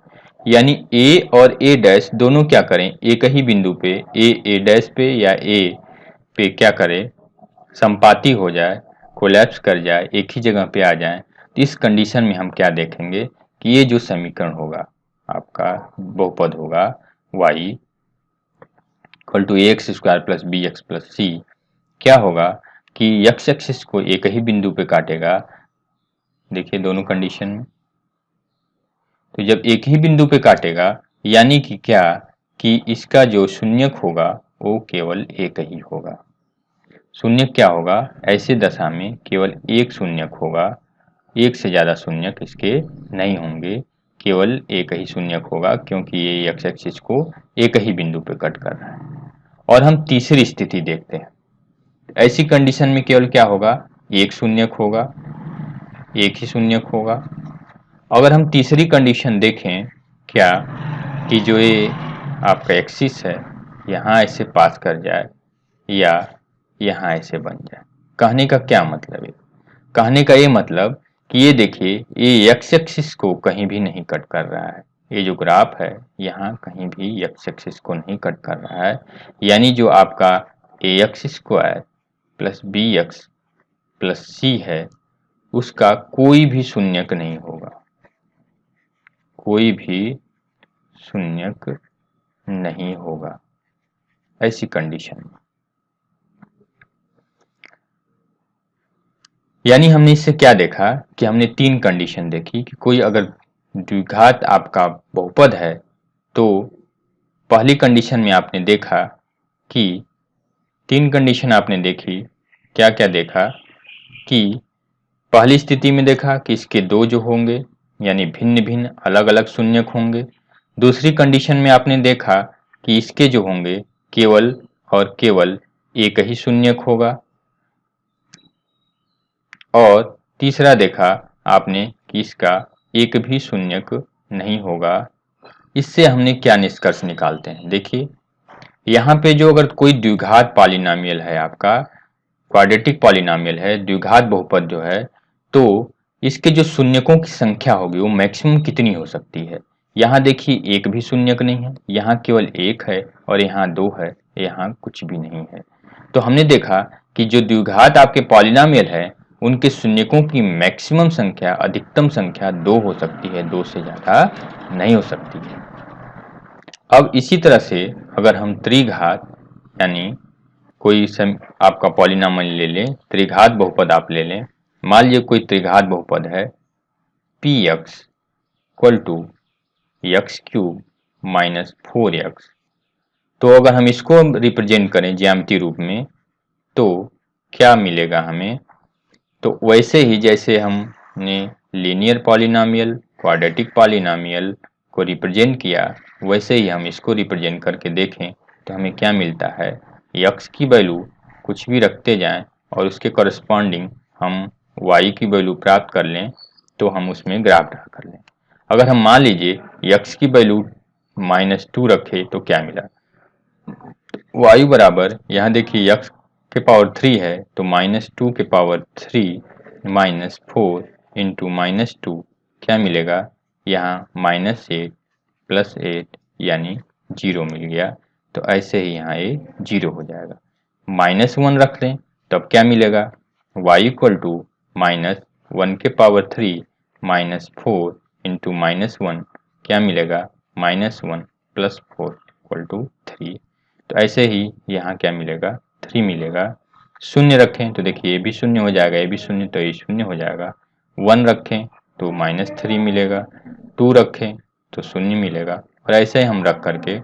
यानी A और A डैश दोनों क्या करें, एक ही बिंदु पे A डैश पे या A पे क्या करे, संपाती हो जाए, कोलैप्स कर जाए, एक ही जगह पे आ जाए। तो इस कंडीशन में हम क्या देखेंगे कि ये जो समीकरण होगा आपका बहुपद होगा y equal to ax² plus bx plus c, क्या होगा कि x एक्सिस को एक ही बिंदु पे काटेगा। देखिए दोनों कंडीशन में, तो जब एक ही बिंदु पे काटेगा यानी कि क्या कि इसका जो शून्यक होगा वो केवल एक ही होगा, शून्यक क्या होगा, ऐसे दशा में केवल एक शून्यक होगा, एक से ज़्यादा शून्यक इसके नहीं होंगे, केवल एक ही शून्यक होगा क्योंकि ये एक्स एक्सिस को एक ही बिंदु पर कट कर रहा है। और हम तीसरी स्थिति देखते हैं। ऐसी कंडीशन में केवल क्या होगा, एक शून्यक होगा, एक ही शून्यक होगा। अगर हम तीसरी कंडीशन देखें क्या, कि जो ये आपका एक्सिस है यहाँ ऐसे पास कर जाए या यहाँ ऐसे बन जाए। कहने का क्या मतलब है, कहने का ये मतलब कि ये देखिए ये एक्स एक्सिस को कहीं भी नहीं कट कर रहा है। ये जो ग्राफ है यहाँ कहीं भी एक्स एक्सिस को नहीं कट कर रहा है, यानी जो आपका a x square plus b x plus c है उसका कोई भी शून्यक नहीं होगा, कोई भी शून्यक नहीं होगा ऐसी कंडीशन में। यानी हमने इससे क्या देखा कि हमने तीन कंडीशन देखी कि कोई अगर द्विघात आपका बहुपद है तो पहली कंडीशन में आपने देखा कि तीन कंडीशन आपने देखी, क्या क्या देखा कि पहली स्थिति में देखा कि इसके दो जो होंगे यानी भिन्न भिन्न अलग अलग शून्यक होंगे। दूसरी कंडीशन में आपने देखा कि इसके जो होंगे केवल और केवल एक ही शून्यक होगा। और तीसरा देखा आपने कि इसका एक भी शून्यक नहीं होगा। इससे हमने क्या निष्कर्ष निकालते हैं, देखिए यहाँ पे जो अगर कोई द्विघात पॉलिनोमियल है, आपका क्वाड्रेटिक पॉलिनोमियल है, द्विघात बहुपद जो है, तो इसके जो शून्यकों की संख्या होगी वो मैक्सिमम कितनी हो सकती है। यहाँ देखिए एक भी शून्यक नहीं है, यहाँ केवल एक है और यहाँ दो है, यहाँ कुछ भी नहीं है। तो हमने देखा कि जो द्विघात आपके पॉलिनोमियल है उनके शून्यकों की मैक्सिमम संख्या, अधिकतम संख्या दो हो सकती है, दो से ज्यादा नहीं हो सकती है। अब इसी तरह से अगर हम त्रिघात यानी कोई आपका पॉलिनोमियल ले लें, त्रिघात बहुपद आप ले लें, मान लीजिए कोई त्रिघात बहुपद है p x equal to x cube minus 4x। तो अगर हम इसको रिप्रेजेंट करें ज्यामितीय रूप में तो क्या मिलेगा हमें, तो वैसे ही जैसे हमने लीनियर पॉलिनोमियल, क्वाड्रेटिक पॉलिनोमियल को रिप्रेजेंट किया, वैसे ही हम इसको रिप्रेजेंट करके देखें तो हमें क्या मिलता है, x की वैल्यू कुछ भी रखते जाएं और उसके कॉरस्पॉन्डिंग हम y की वैल्यू प्राप्त कर लें तो हम उसमें ग्राफ ड्रा कर लें। अगर हम मान लीजिए x की वैल्यू -2 रखे तो क्या मिला, y बराबर यहाँ देखिए x के पावर 3 है तो -2 के पावर 3 माइनस 4 इंटू -2 क्या मिलेगा, यहाँ -8 प्लस 8 यानी 0 मिल गया। तो ऐसे ही यहाँ ये 0 हो जाएगा। -1 रख लें तब क्या मिलेगा, y इक्वल टू -1 के पावर 3 माइनस 4 इंटू -1 क्या मिलेगा, -1 प्लस 4 इक्वल टू 3। तो ऐसे ही यहाँ क्या मिलेगा, 3 मिलेगा। शून्य रखें तो देखिए ये भी शून्य हो जाएगा, ये भी शून्य तो ये शून्य हो जाएगा। 1 रखें तो -3 मिलेगा, 2 रखें तो शून्य मिलेगा। और ऐसे ही हम रख करके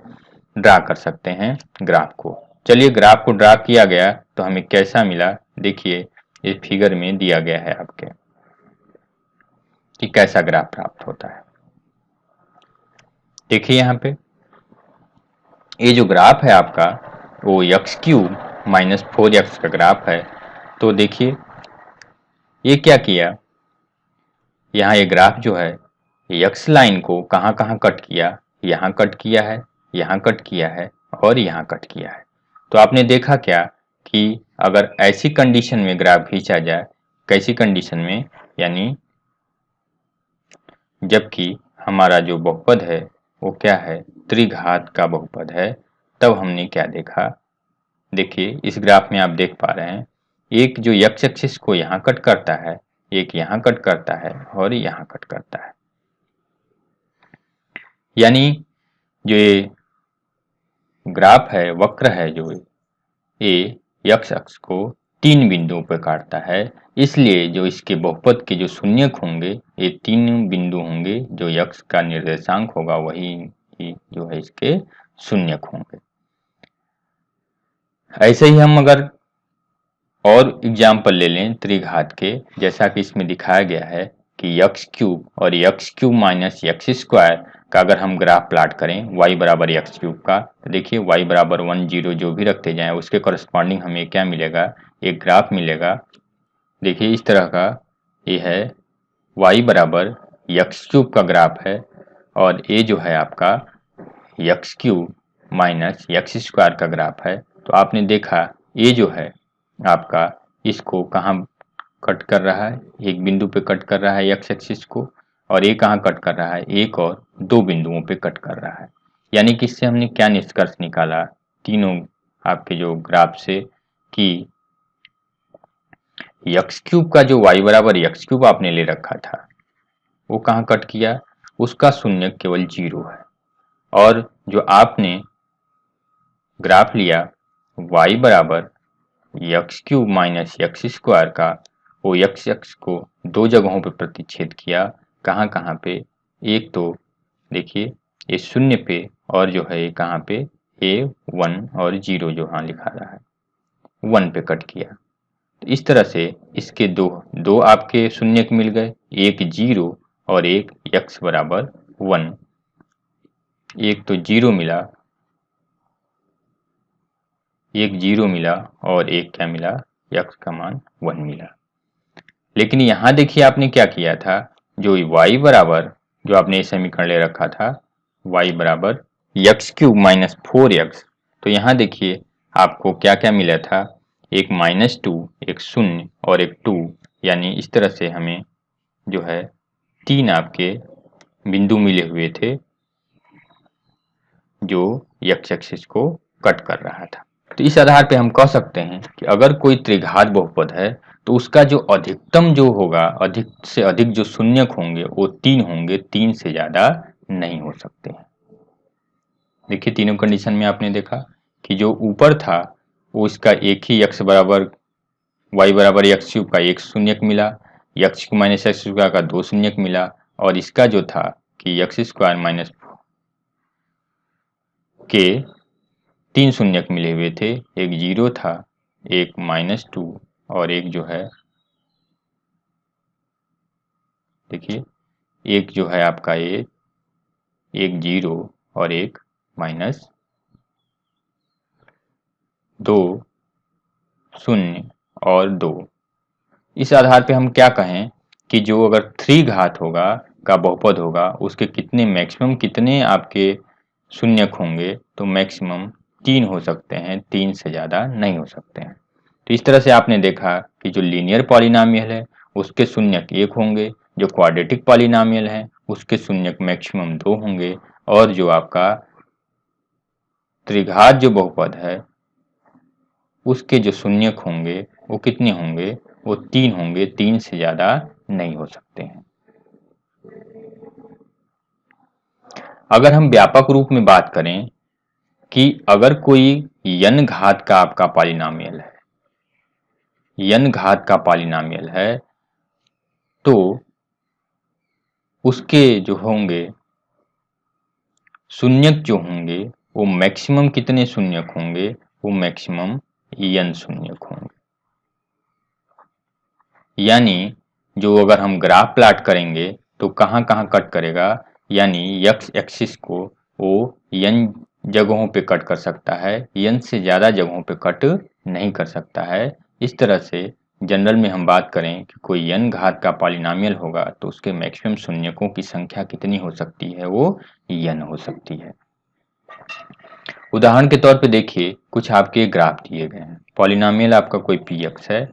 ड्रा कर सकते हैं ग्राफ को। चलिए ग्राफ को ड्रा किया गया तो हमें कैसा मिला, देखिए इस फिगर में दिया गया है आपके कि कैसा ग्राफ प्राप्त होता है। देखिए यहाँ पे ये जो ग्राफ है आपका वो एक्स क्यूब माइनस 4x का ग्राफ है। तो देखिए ये क्या किया, यहाँ ये ग्राफ जो है एक्स लाइन को कहाँ कहाँ कट किया, यहाँ कट किया है, यहाँ कट किया है और यहाँ कट किया है। तो आपने देखा क्या कि अगर ऐसी कंडीशन में ग्राफ खींचा जाए, कैसी कंडीशन में, यानी जबकि हमारा जो बहुपद है वो क्या है, त्रिघात का बहुपद है, तब हमने क्या देखा, देखिए इस ग्राफ में आप देख पा रहे हैं एक जो एक्स एक्सिस को यहाँ कट करता है, एक यहाँ कट करता है और यहाँ कट करता है। यानी जो ये ग्राफ है, वक्र है, जो ये एक्स अक्ष को तीन बिंदुओं पर काटता है, इसलिए जो इसके बहुपद के जो शून्यक होंगे ये तीन बिंदु होंगे, जो एक्स का निर्देशांक होगा वही जो है इसके शून्यक होंगे। ऐसे ही हम अगर और एग्जाम्पल ले लें त्रिघात के, जैसा कि इसमें दिखाया गया है कि एक्स क्यूब और x cube minus x square का अगर हम ग्राफ प्लाट करें y बराबर एक्स क्यूब का, तो देखिए y बराबर 1 0 जो भी रखते जाएं उसके करस्पॉन्डिंग हमें क्या मिलेगा, एक ग्राफ मिलेगा। देखिए इस तरह का ये है, y बराबर एक्स क्यूब का ग्राफ है और ये जो है आपका x cube minus x square का ग्राफ है। तो आपने देखा ये जो है आपका इसको कहाँ कट कर रहा है, एक बिंदु पे कट कर रहा है एक्स एक्सिस को, और ये कहाँ कट कर रहा है, एक और दो बिंदुओं पे कट कर रहा है। यानी कि इससे हमने क्या निष्कर्ष निकाला तीनों आपके जो ग्राफ से, कि एक्स क्यूब का जो y बराबर एक्स क्यूब आपने ले रखा था वो कहाँ कट किया, उसका शून्य केवल 0 है। और जो आपने ग्राफ लिया y बराबर x cube minus x square का, वो एक्स एक्स को दो जगहों पे प्रतिच्छेद किया, कहाँ कहाँ पे, एक तो देखिए ये शून्य पे, और जो है ये कहाँ पे, ये 1 और 0 जो हाँ लिखा रहा है 1 पे कट किया। तो इस तरह से इसके दो दो आपके शून्य मिल गए, एक 0 और एक x बराबर 1, एक तो 0 मिला, एक 0 मिला और एक क्या मिला, x का मान 1 मिला। लेकिन यहाँ देखिए आपने क्या किया था, जो y बराबर जो आपने ये समीकरण ले रखा था y बराबर एक्स क्यूब माइनस 4x, तो यहाँ देखिए आपको क्या क्या मिला था, एक -2, एक 0 और एक 2, यानी इस तरह से हमें जो है तीन आपके बिंदु मिले हुए थे जो एक्स एक्सिस को कट कर रहा था। तो इस आधार पे हम कह सकते हैं कि अगर कोई त्रिघात बहुपद है तो उसका जो अधिकतम जो होगा, अधिक से अधिक जो शून्यक होंगे वो 3 होंगे, 3 से ज्यादा नहीं हो सकते हैं। देखिए तीनों कंडीशन में आपने देखा कि जो ऊपर था वो इसका एक ही x बराबर y बराबर एक्स क्यूब का एक शून्यक मिला, x cube minus x square का दो शून्यक मिला, और इसका जो था कि एक्स स्क्वायर माइनस के तीन शून्यक मिले हुए थे, एक 0 था, एक -2 और एक जो है देखिए एक जो है आपका ये एक 0 और एक -2 0 और 2। इस आधार पे हम क्या कहें कि जो अगर त्रिघात होगा का बहुपद होगा उसके कितने मैक्सिमम कितने आपके शून्यक होंगे, तो मैक्सिमम 3 हो सकते हैं, 3 से ज़्यादा नहीं हो सकते हैं। तो इस तरह से आपने देखा कि जो लीनियर पॉलिनॉमियल है उसके शून्यक 1 होंगे, जो क्वाड्रेटिक पॉलिनॉमियल है उसके शून्यक मैक्सिमम 2 होंगे, और जो आपका त्रिघात जो बहुपद है उसके जो शून्यक होंगे वो कितने होंगे, वो 3 होंगे, 3 से ज़्यादा नहीं हो सकते हैं। अगर हम व्यापक रूप में बात करें कि अगर कोई n घात का आपका पॉलिनॉमियल है, n घात का पॉलिनॉमियल है, तो उसके जो होंगे शून्यक जो होंगे वो मैक्सिमम कितने शून्यक होंगे, वो मैक्सिमम n शून्यक होंगे। यानी जो अगर हम ग्राफ प्लाट करेंगे तो कहाँ कहाँ कट करेगा, यानी x एक्सिस को वो n जगहों पे कट कर सकता है, n से ज़्यादा जगहों पे कट नहीं कर सकता है। इस तरह से जनरल में हम बात करें कि कोई n घात का पॉलिनॉमियल होगा तो उसके मैक्सिमम शून्यकों की संख्या कितनी हो सकती है, वो n हो सकती है। उदाहरण के तौर पे देखिए कुछ आपके ग्राफ दिए गए हैं, पॉलिनॉमियल आपका कोई px है,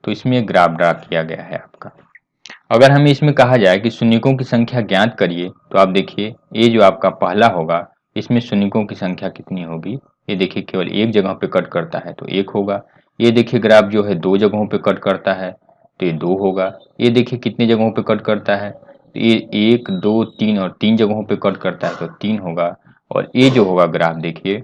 तो इसमें एक ग्राफ ड्रा किया गया है आपका। अगर हमें इसमें कहा जाए कि शून्यकों की संख्या ज्ञात करिए, तो आप देखिए ये जो आपका पहला होगा इसमें शून्यकों की संख्या कितनी होगी, ये देखिए केवल एक जगह पे कट करता है तो एक होगा। ये देखिए ग्राफ जो है दो जगहों पे कट करता है तो ये 2 होगा। ये देखिए कितनी जगहों पे कट करता है, तो ये 1 2 3 और 3 जगहों पे कट करता है तो 3 होगा। और ये जो होगा ग्राफ देखिए,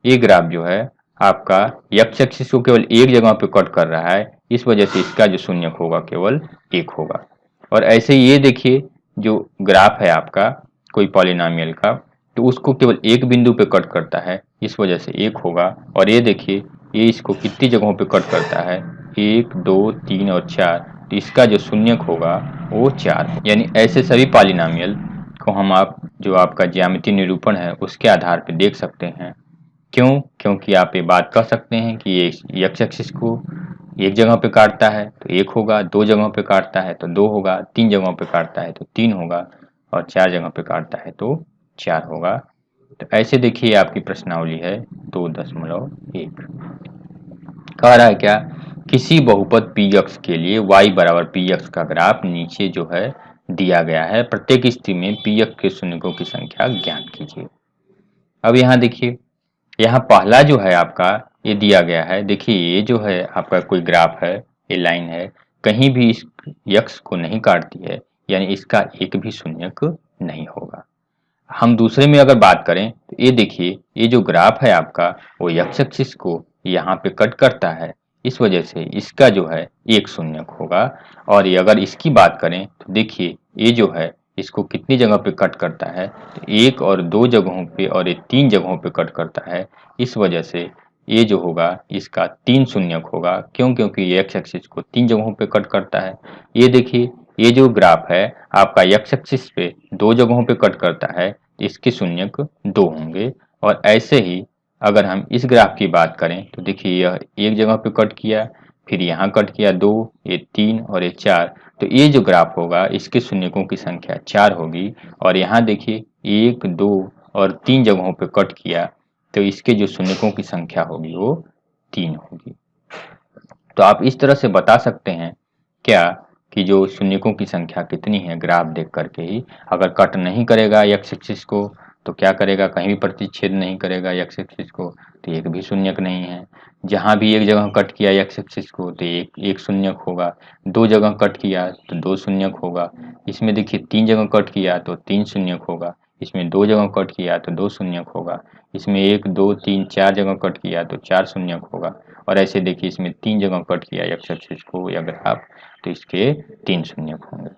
ये ग्राफ जो है आपका एक्स एक्सिस को केवल एक जगह पे कट कर रहा है, इस वजह से इसका जो शून्यक होगा केवल 1 होगा। और ऐसे ही ये देखिए जो ग्राफ है आपका कोई पॉलिनॉमियल का, तो उसको केवल एक बिंदु पे कट करता है, इस वजह से 1 होगा। और ये देखिए ये इसको कितनी जगहों पे कट करता है, 1 2 3 और 4, तो इसका जो शून्यक होगा वो 4। यानी ऐसे सभी पॉलिनोमियल को हम जो आपका ज्यामितीय निरूपण है उसके आधार पर देख सकते हैं। क्यों? क्योंकि आप ये बात कह सकते हैं कि ये एक्स एक्सिस को एक जगह पे काटता है तो 1 होगा, 2 जगहों पे काटता है तो 2 होगा, 3 जगहों पे काटता है तो 3 होगा, और 4 जगह पे काटता है तो 4 होगा। तो ऐसे देखिए आपकी प्रश्नावली है 2.1। कह रहा है क्या, किसी बहुपद px के लिए y बराबर px का ग्राफ नीचे जो है दिया गया है, प्रत्येक स्थिति में px के शून्यकों की संख्या ज्ञात कीजिए। अब यहाँ देखिए, यहाँ पहला जो है आपका ये दिया गया है। देखिए ये जो है आपका कोई ग्राफ है, ये लाइन है, कहीं भी इस यक्स को नहीं काटती है, यानी इसका एक भी शून्यक नहीं होगा। हम दूसरे में अगर बात करें तो ये देखिए, ये जो ग्राफ है आपका वो एक्स एक्सिस को यहाँ पे कट करता है, इस वजह से इसका जो है एक शून्यक होगा। और ये अगर इसकी बात करें तो देखिए ये जो है इसको कितनी जगह पे कट करता है, तो 1 और 2 जगहों पे और ये 3 जगहों पे कट करता है, इस वजह से ये जो होगा इसका 3 शून्यक होगा। क्यों? क्योंकि ये एक्स एक्सिस को 3 जगहों पे कट करता है। ये देखिए ये जो ग्राफ है आपका एक्स एक्सिस पे 2 जगहों पे कट करता है, इसके शून्यक 2 होंगे। और ऐसे ही अगर हम इस ग्राफ की बात करें तो देखिए यह एक जगह पे कट किया, फिर यहाँ कट किया 2, ये 3 और ये 4, तो ये जो ग्राफ होगा इसके शून्यकों की संख्या 4 होगी। और यहाँ देखिए 1 2 और 3 जगहों पे कट किया, तो इसके जो शून्यकों की संख्या होगी वो 3 होगी। तो आप इस तरह से बता सकते हैं क्या कि जो शून्यकों की संख्या कितनी है ग्राफ देख करके ही। अगर कट नहीं करेगा एक्स एक्सिस को तो क्या करेगा, कहीं भी प्रतिच्छेद नहीं करेगा एक्स एक्सिस को, तो एक भी शून्यक नहीं है। जहां भी एक जगह कट किया एक्स एक्सिस को तो एक शून्यक होगा, 2 जगह कट किया तो 2 शून्यक होगा। इसमें देखिए 3 जगह कट किया तो 3 शून्यक होगा, इसमें 2 जगह कट किया तो 2 शून्यक होगा, इसमें 1 2 3 4 जगह कट किया तो 4 शून्यक होगा। और ऐसे देखिए इसमें 3 जगह कट किया एक्स एक्सिस को या ग्राफ, तो इसके 3 शून्यक होंगे।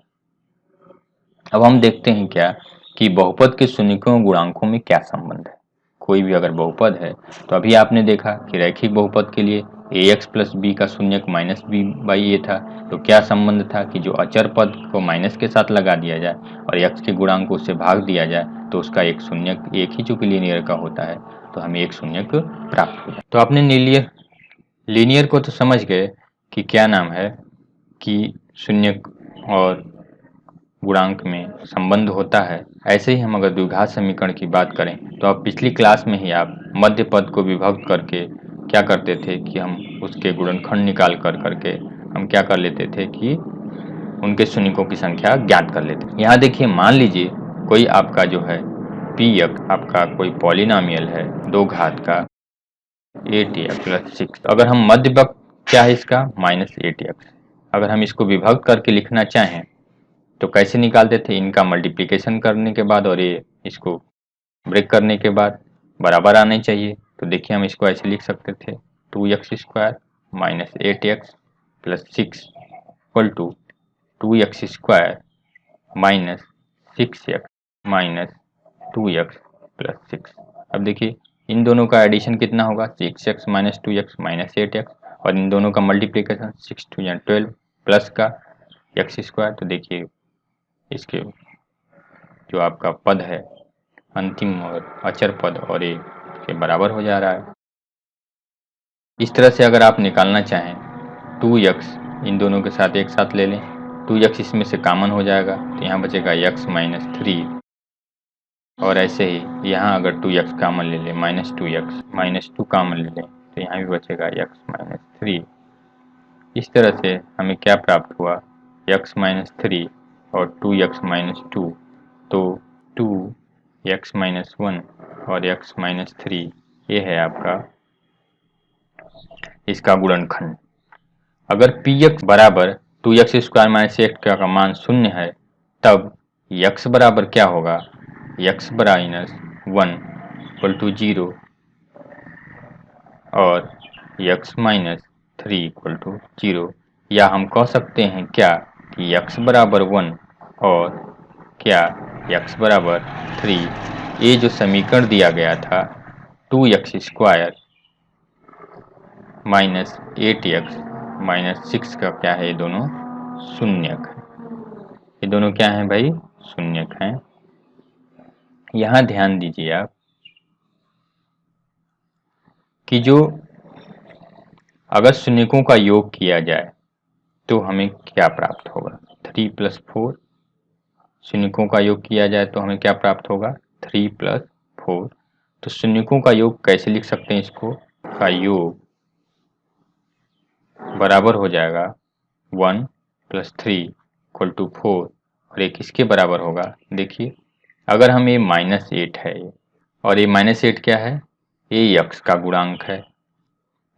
अब हम देखते हैं क्या कि बहुपद के शून्यकों और गुणांकों में क्या संबंध है। कोई भी अगर बहुपद है तो अभी आपने देखा कि रैखिक बहुपद के लिए ax प्लस बी का शून्यक माइनस बी बाई ए था, तो क्या संबंध था कि जो अचर पद को माइनस के साथ लगा दिया जाए और x के गुणांक को उससे भाग दिया जाए तो उसका एक शून्यक एक ही चूंकि लीनियर का होता है तो हमें एक शून्यक प्राप्त होता है। तो आपने लीनियर को तो समझ गए कि क्या नाम है कि शून्यक और गुणांक में संबंध होता है। ऐसे ही हम अगर द्विघात समीकरण की बात करें तो अब पिछली क्लास में ही आप मध्य पद को विभक्त करके क्या करते थे कि हम उसके गुणनखंड निकाल कर करके हम क्या कर लेते थे कि उनके शून्यकों की संख्या ज्ञात कर लेते। यहाँ देखिए मान लीजिए कोई आपका जो है px आपका कोई पॉलिनोमियल है 2 घात का 8x प्लस 6। अगर हम मध्य पद क्या है इसका -8x, अगर हम इसको विभक्त करके लिखना चाहें तो कैसे निकालते थे, इनका मल्टीप्लिकेशन करने के बाद और ये इसको ब्रेक करने के बाद बराबर आने चाहिए। तो देखिए हम इसको ऐसे लिख सकते थे 2x square minus 8x plus 6 equal to 2x square minus 6x minus 2x plus 6। अब देखिए इन दोनों का एडिशन कितना होगा 6x minus 2x minus 8x, और इन दोनों का मल्टीप्लिकेशन 6 2 या 12 प्लस का x स्क्वायर। तो देखिए इसके जो आपका पद है अंतिम और अचर पद और ये के बराबर हो जा रहा है। इस तरह से अगर आप निकालना चाहें 2x इन दोनों के साथ एक साथ ले लें, 2x इसमें से कॉमन हो जाएगा तो यहाँ बचेगा x माइनस 3, और ऐसे ही यहाँ अगर 2x कॉमन ले लें -2x माइनस 2 कॉमन ले लें तो यहाँ भी बचेगा x माइनस 3। इस तरह से हमें क्या प्राप्त हुआ x माइनस 3 और 2x माइनस 2, तो 2x माइनस 1 और x माइनस 3 ये है आपका इसका गुणनखंड। अगर px बराबर 2x स्क्वायर माइनस 8 का मान 0 है तब x बराबर क्या होगा, x माइनस 1 इक्वल टू 0 और x माइनस 3 इक्वल टू 0। या हम कह सकते हैं क्या कि x बराबर 1 और क्या x बराबर 3, ये जो समीकरण दिया गया था 2x square minus 8x minus 6 का क्या है, ये दोनों शून्यक है। ये दोनों क्या हैं भाई, शून्यक हैं। यहाँ ध्यान दीजिए आप कि जो अगर शून्यकों का योग किया जाए तो हमें क्या प्राप्त होगा, 3 + 4। शून्यकों का योग किया जाए तो हमें क्या प्राप्त होगा, 3 + 4। तो शून्यकों का योग कैसे लिख सकते हैं, इसको का योग बराबर हो जाएगा 1 + 3 = 4 और एक इसके बराबर होगा। देखिए अगर हम ये -8 है और ये -8 क्या है, ये x का गुणांक है,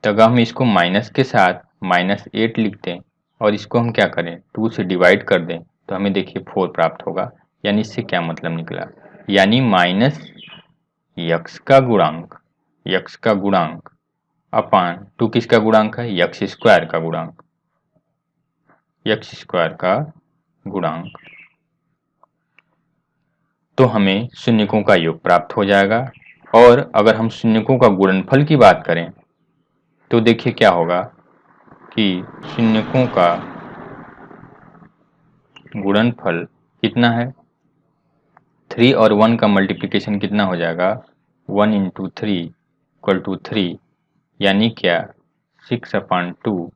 तो अगर हम इसको माइनस के साथ -8 लिख दें और इसको हम क्या करें 2 से डिवाइड कर दें तो हमें देखिए 4 प्राप्त होगा। यानी इससे क्या मतलब निकला, यानी x का गुणांक अपान 2 किसका गुणांक है, x² का गुणांक, x² का गुणांक। तो हमें शून्यकों का योग प्राप्त हो जाएगा। और अगर हम शून्यकों का गुणनफल की बात करें तो देखिए क्या होगा कि शून्यकों का गुणनफल कितना है, 3 और 1 का मल्टीप्लिकेशन कितना हो जाएगा, 1 × 3 = 3, यानी क्या 6/2।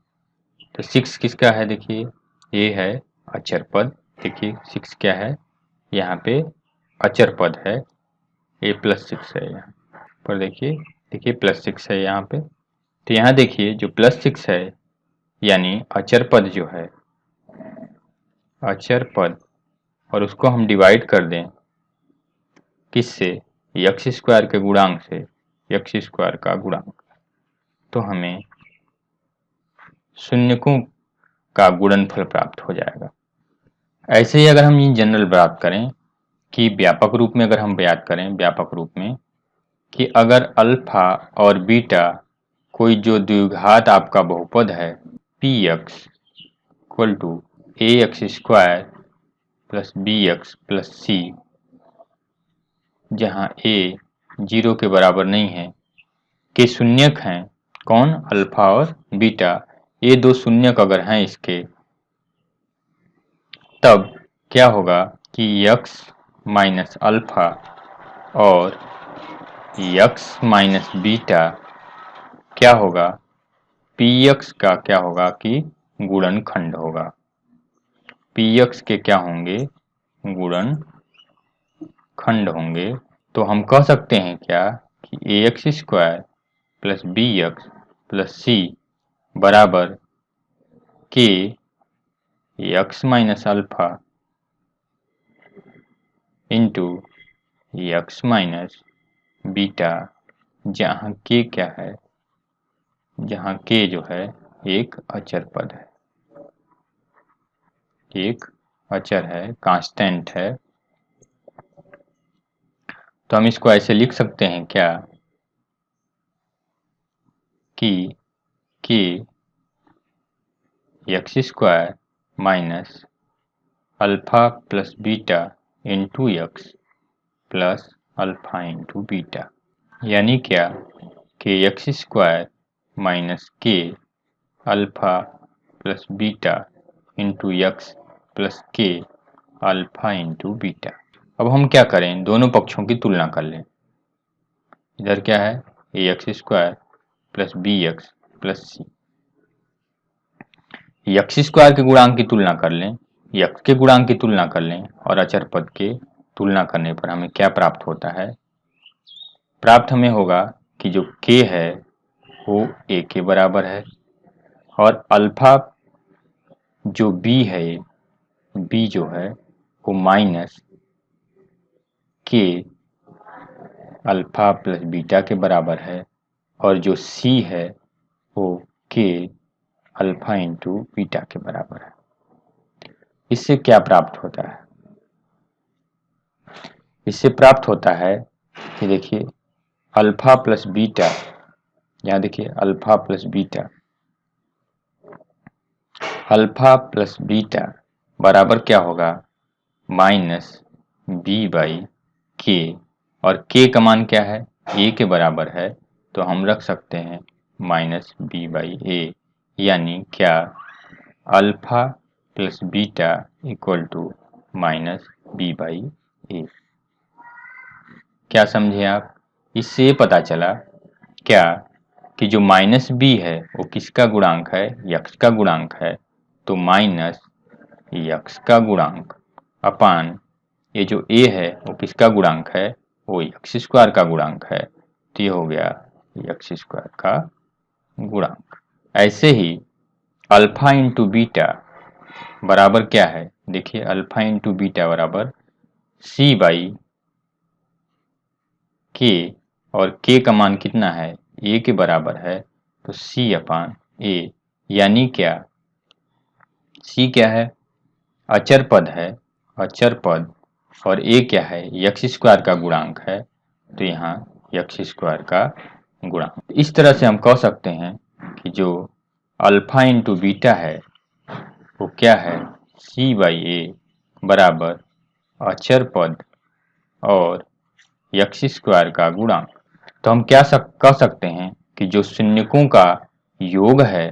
तो 6 किसका है, देखिए ये है अचर पद। देखिए 6 क्या है, यहाँ पे अचर पद है, ये +6 है यहाँ पर। देखिए +6 है यहाँ पे। तो यहाँ देखिए जो +6 है यानी अचर पद जो है, अचर पद, और उसको हम डिवाइड कर दें किससे, x² के गुणांक से, x² का गुणांक, तो हमें शून्यकों का गुणनफल प्राप्त हो जाएगा। ऐसे ही अगर हम ये जनरल बात करें कि व्यापक रूप में, अगर हम बात करें व्यापक रूप में कि अगर अल्फा और बीटा कोई जो द्विघात आपका बहुपद है, px = ax² + bx + c, जहाँ a 0 के बराबर नहीं है, के शून्यक हैं, कौन, अल्फा और बीटा, ये दो शून्यक अगर हैं इसके, तब क्या होगा कि x - अल्फा और x - बीटा क्या होगा, px का क्या होगा कि गुणनखंड होगा। px के क्या होंगे, गुणनखंड होंगे। तो हम कह सकते हैं क्या कि ax² + bx + c बराबर k x - alpha into x - beta, जहाँ k क्या है, जहाँ k जो है एक अचर पद है, एक अचर है, कांस्टेंट है। तो हम इसको ऐसे लिख सकते हैं क्या कि k x² minus alpha plus beta into x plus alpha into beta, यानी क्या कि x² minus k alpha plus beta into x plus k alpha into beta. अब हम क्या करें, दोनों पक्षों की तुलना कर लें। इधर क्या है, ax² + bx + c, x² के गुणांक की तुलना कर लें, x के गुणांक की तुलना कर लें और अचर पद के तुलना करने पर हमें क्या प्राप्त होता है, प्राप्त हमें होगा कि जो k है वो a के बराबर है और अल्फा जो b है, b जो है वो minus k alpha plus beta के बराबर है और जो c है वो k अल्फा इंटू बीटा के बराबर है। इससे क्या प्राप्त होता है, इससे प्राप्त होता है कि देखिए अल्फा प्लस बीटा, यहाँ देखिए alpha plus beta, alpha plus beta बराबर क्या होगा, -b/k, और k का मान क्या है, a के बराबर है, तो हम रख सकते हैं माइनस बी बाई ए, यानी क्या alpha plus beta equal to minus b by a. क्या समझे आप? इससे ये पता चला क्या कि जो माइनस बी है वो किसका गुणांक है? यक्स का गुणांक है। तो माइनस यक्स का गुणांक अपान ये जो ए है वो किसका गुणांक है? वो यक्स स्क्वायर का गुणांक है। तो ये हो गया यक्स स्क्वायर का गुणांक। ऐसे ही अल्फा इंटू बीटा बराबर क्या है? देखिए अल्फा इंटू बीटा बराबर सी बाई के, और के का मान कितना है? ए के बराबर है। तो सी अपान ए, यानी क्या सी क्या है? अचर पद है, अचर पद, और ए क्या है? यक्स स्क्वायर का गुणांक है। तो यहाँ यक्स स्क्वायर का गुणांक। इस तरह से हम कह सकते हैं कि जो अल्फा इंटू बीटा है वो क्या है? सी बाई ए बराबर अचर पद और यक्स स्क्वायर का गुणांक। तो हम क्या कह सकते हैं कि जो शून्यकों का योग है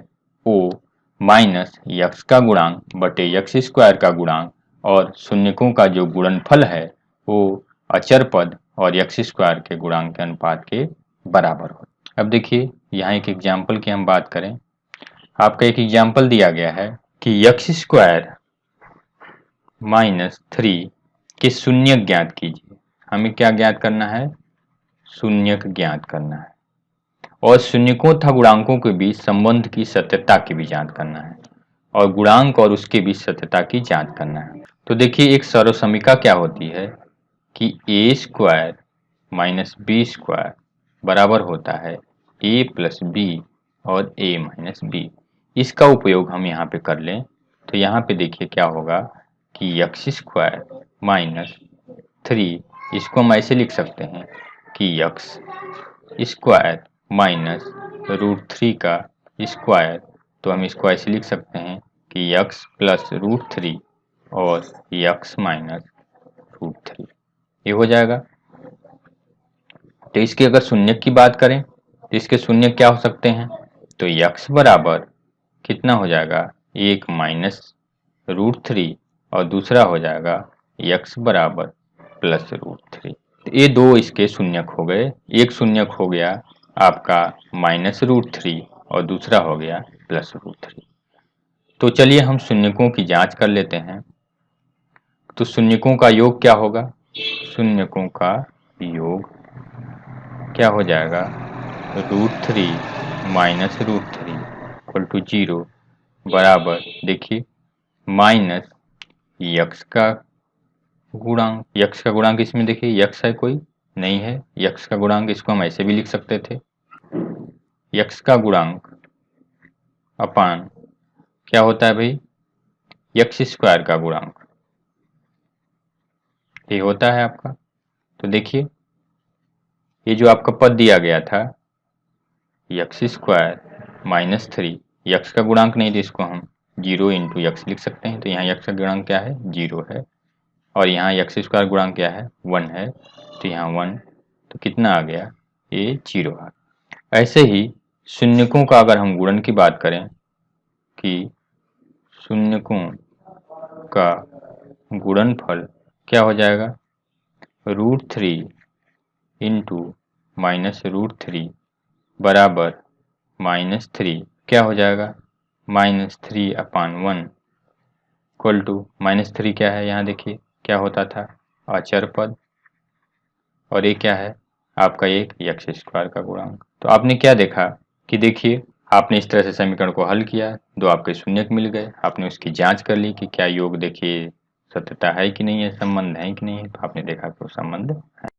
वो माइनस यक्स का गुणांक बटे यक्स स्क्वायर का गुणांक, और शून्यकों का जो गुणनफल है वो अचर पद और यक्स स्क्वायर के गुणांक के अनुपात के बराबर हो। अब देखिए यहाँ एक एग्जाम्पल की हम बात करें। आपका एक एग्जाम्पल दिया गया है कि यक्स स्क्वायर माइनस 3 के शून्यक ज्ञात कीजिए। हमें क्या ज्ञात करना है? शून्यक ज्ञात करना है, और शून्यकों तथा गुणांकों के बीच संबंध की सत्यता की भी जांच करना है, और गुणांक और उसके बीच सत्यता की जांच करना है। तो देखिए एक सर्वसमीका क्या होती है कि ए स्क्वायर माइनस बी स्क्वायर बराबर होता है ए प्लस बी और ए माइनस बी। इसका उपयोग हम यहाँ पे कर लें तो यहाँ पे देखिए क्या होगा कि यक्स स्क्वायर माइनस 3, इसको हम ऐसे लिख सकते हैं कि यक्स स्क्वायर माइनस √3 का स्क्वायर। तो हम इसको ऐसे लिख सकते हैं कि यक्स प्लस √3 और यक्स माइनस √3, ये हो जाएगा। तो इसके अगर शून्यक की बात करें तो इसके शून्यक क्या हो सकते हैं? तो यक्स बराबर कितना हो जाएगा? एक माइनस √3 और दूसरा हो जाएगा यक्स बराबर प्लस √3। तो ये दो इसके शून्यक हो गए। एक शून्यक हो गया आपका माइनस √3 और दूसरा हो गया प्लस √3। तो चलिए हम शून्यकों की जांच कर लेते हैं। तो शून्यकों का योग क्या होगा? शून्यकों का योग क्या हो जाएगा? √3 माइनस √3 इक्वल टू 0 बराबर, देखिए माइनस यक्स का गुणांक। यक्स का गुणांक इसमें देखिए यक्स है कोई नहीं है, यक्स का गुणांक इसको हम ऐसे भी लिख सकते थे, यक्स का गुणांक अपान क्या होता है भाई? यक्स स्क्वायर का गुणांक, ये होता है आपका। तो देखिए ये जो आपका पद दिया गया था यक्स स्क्वायर माइनस 3, यक्स का गुणांक नहीं तो इसको हम 0 इंटू यक्स लिख सकते हैं। तो यहाँ यक्स का गुणांक क्या है? 0 है, और यहाँ यक्स स्क्वायर गुणांक क्या है? 1 है। तो यहाँ 1, तो कितना आ गया? ये 0 आ गया। ऐसे ही शून्यकों का अगर हम गुणन की बात करें कि शून्यकों का गुणनफल क्या हो जाएगा? √3 इंटू माइनस √3 बराबर -3, क्या हो जाएगा? -3 अपान 1 इक्वल टू -3 क्या है? यहाँ देखिए क्या होता था? अचर पद, और ये क्या है? आपका एक यक्स स्क्वायर का गुणांक। तो आपने क्या देखा कि देखिए आपने इस तरह से समीकरण को हल किया, दो आपके शून्यक मिल गए, आपने उसकी जांच कर ली कि क्या योग देखिए सत्यता है कि नहीं है, संबंध है कि नहीं है। तो आपने देखा कि वो संबंध है।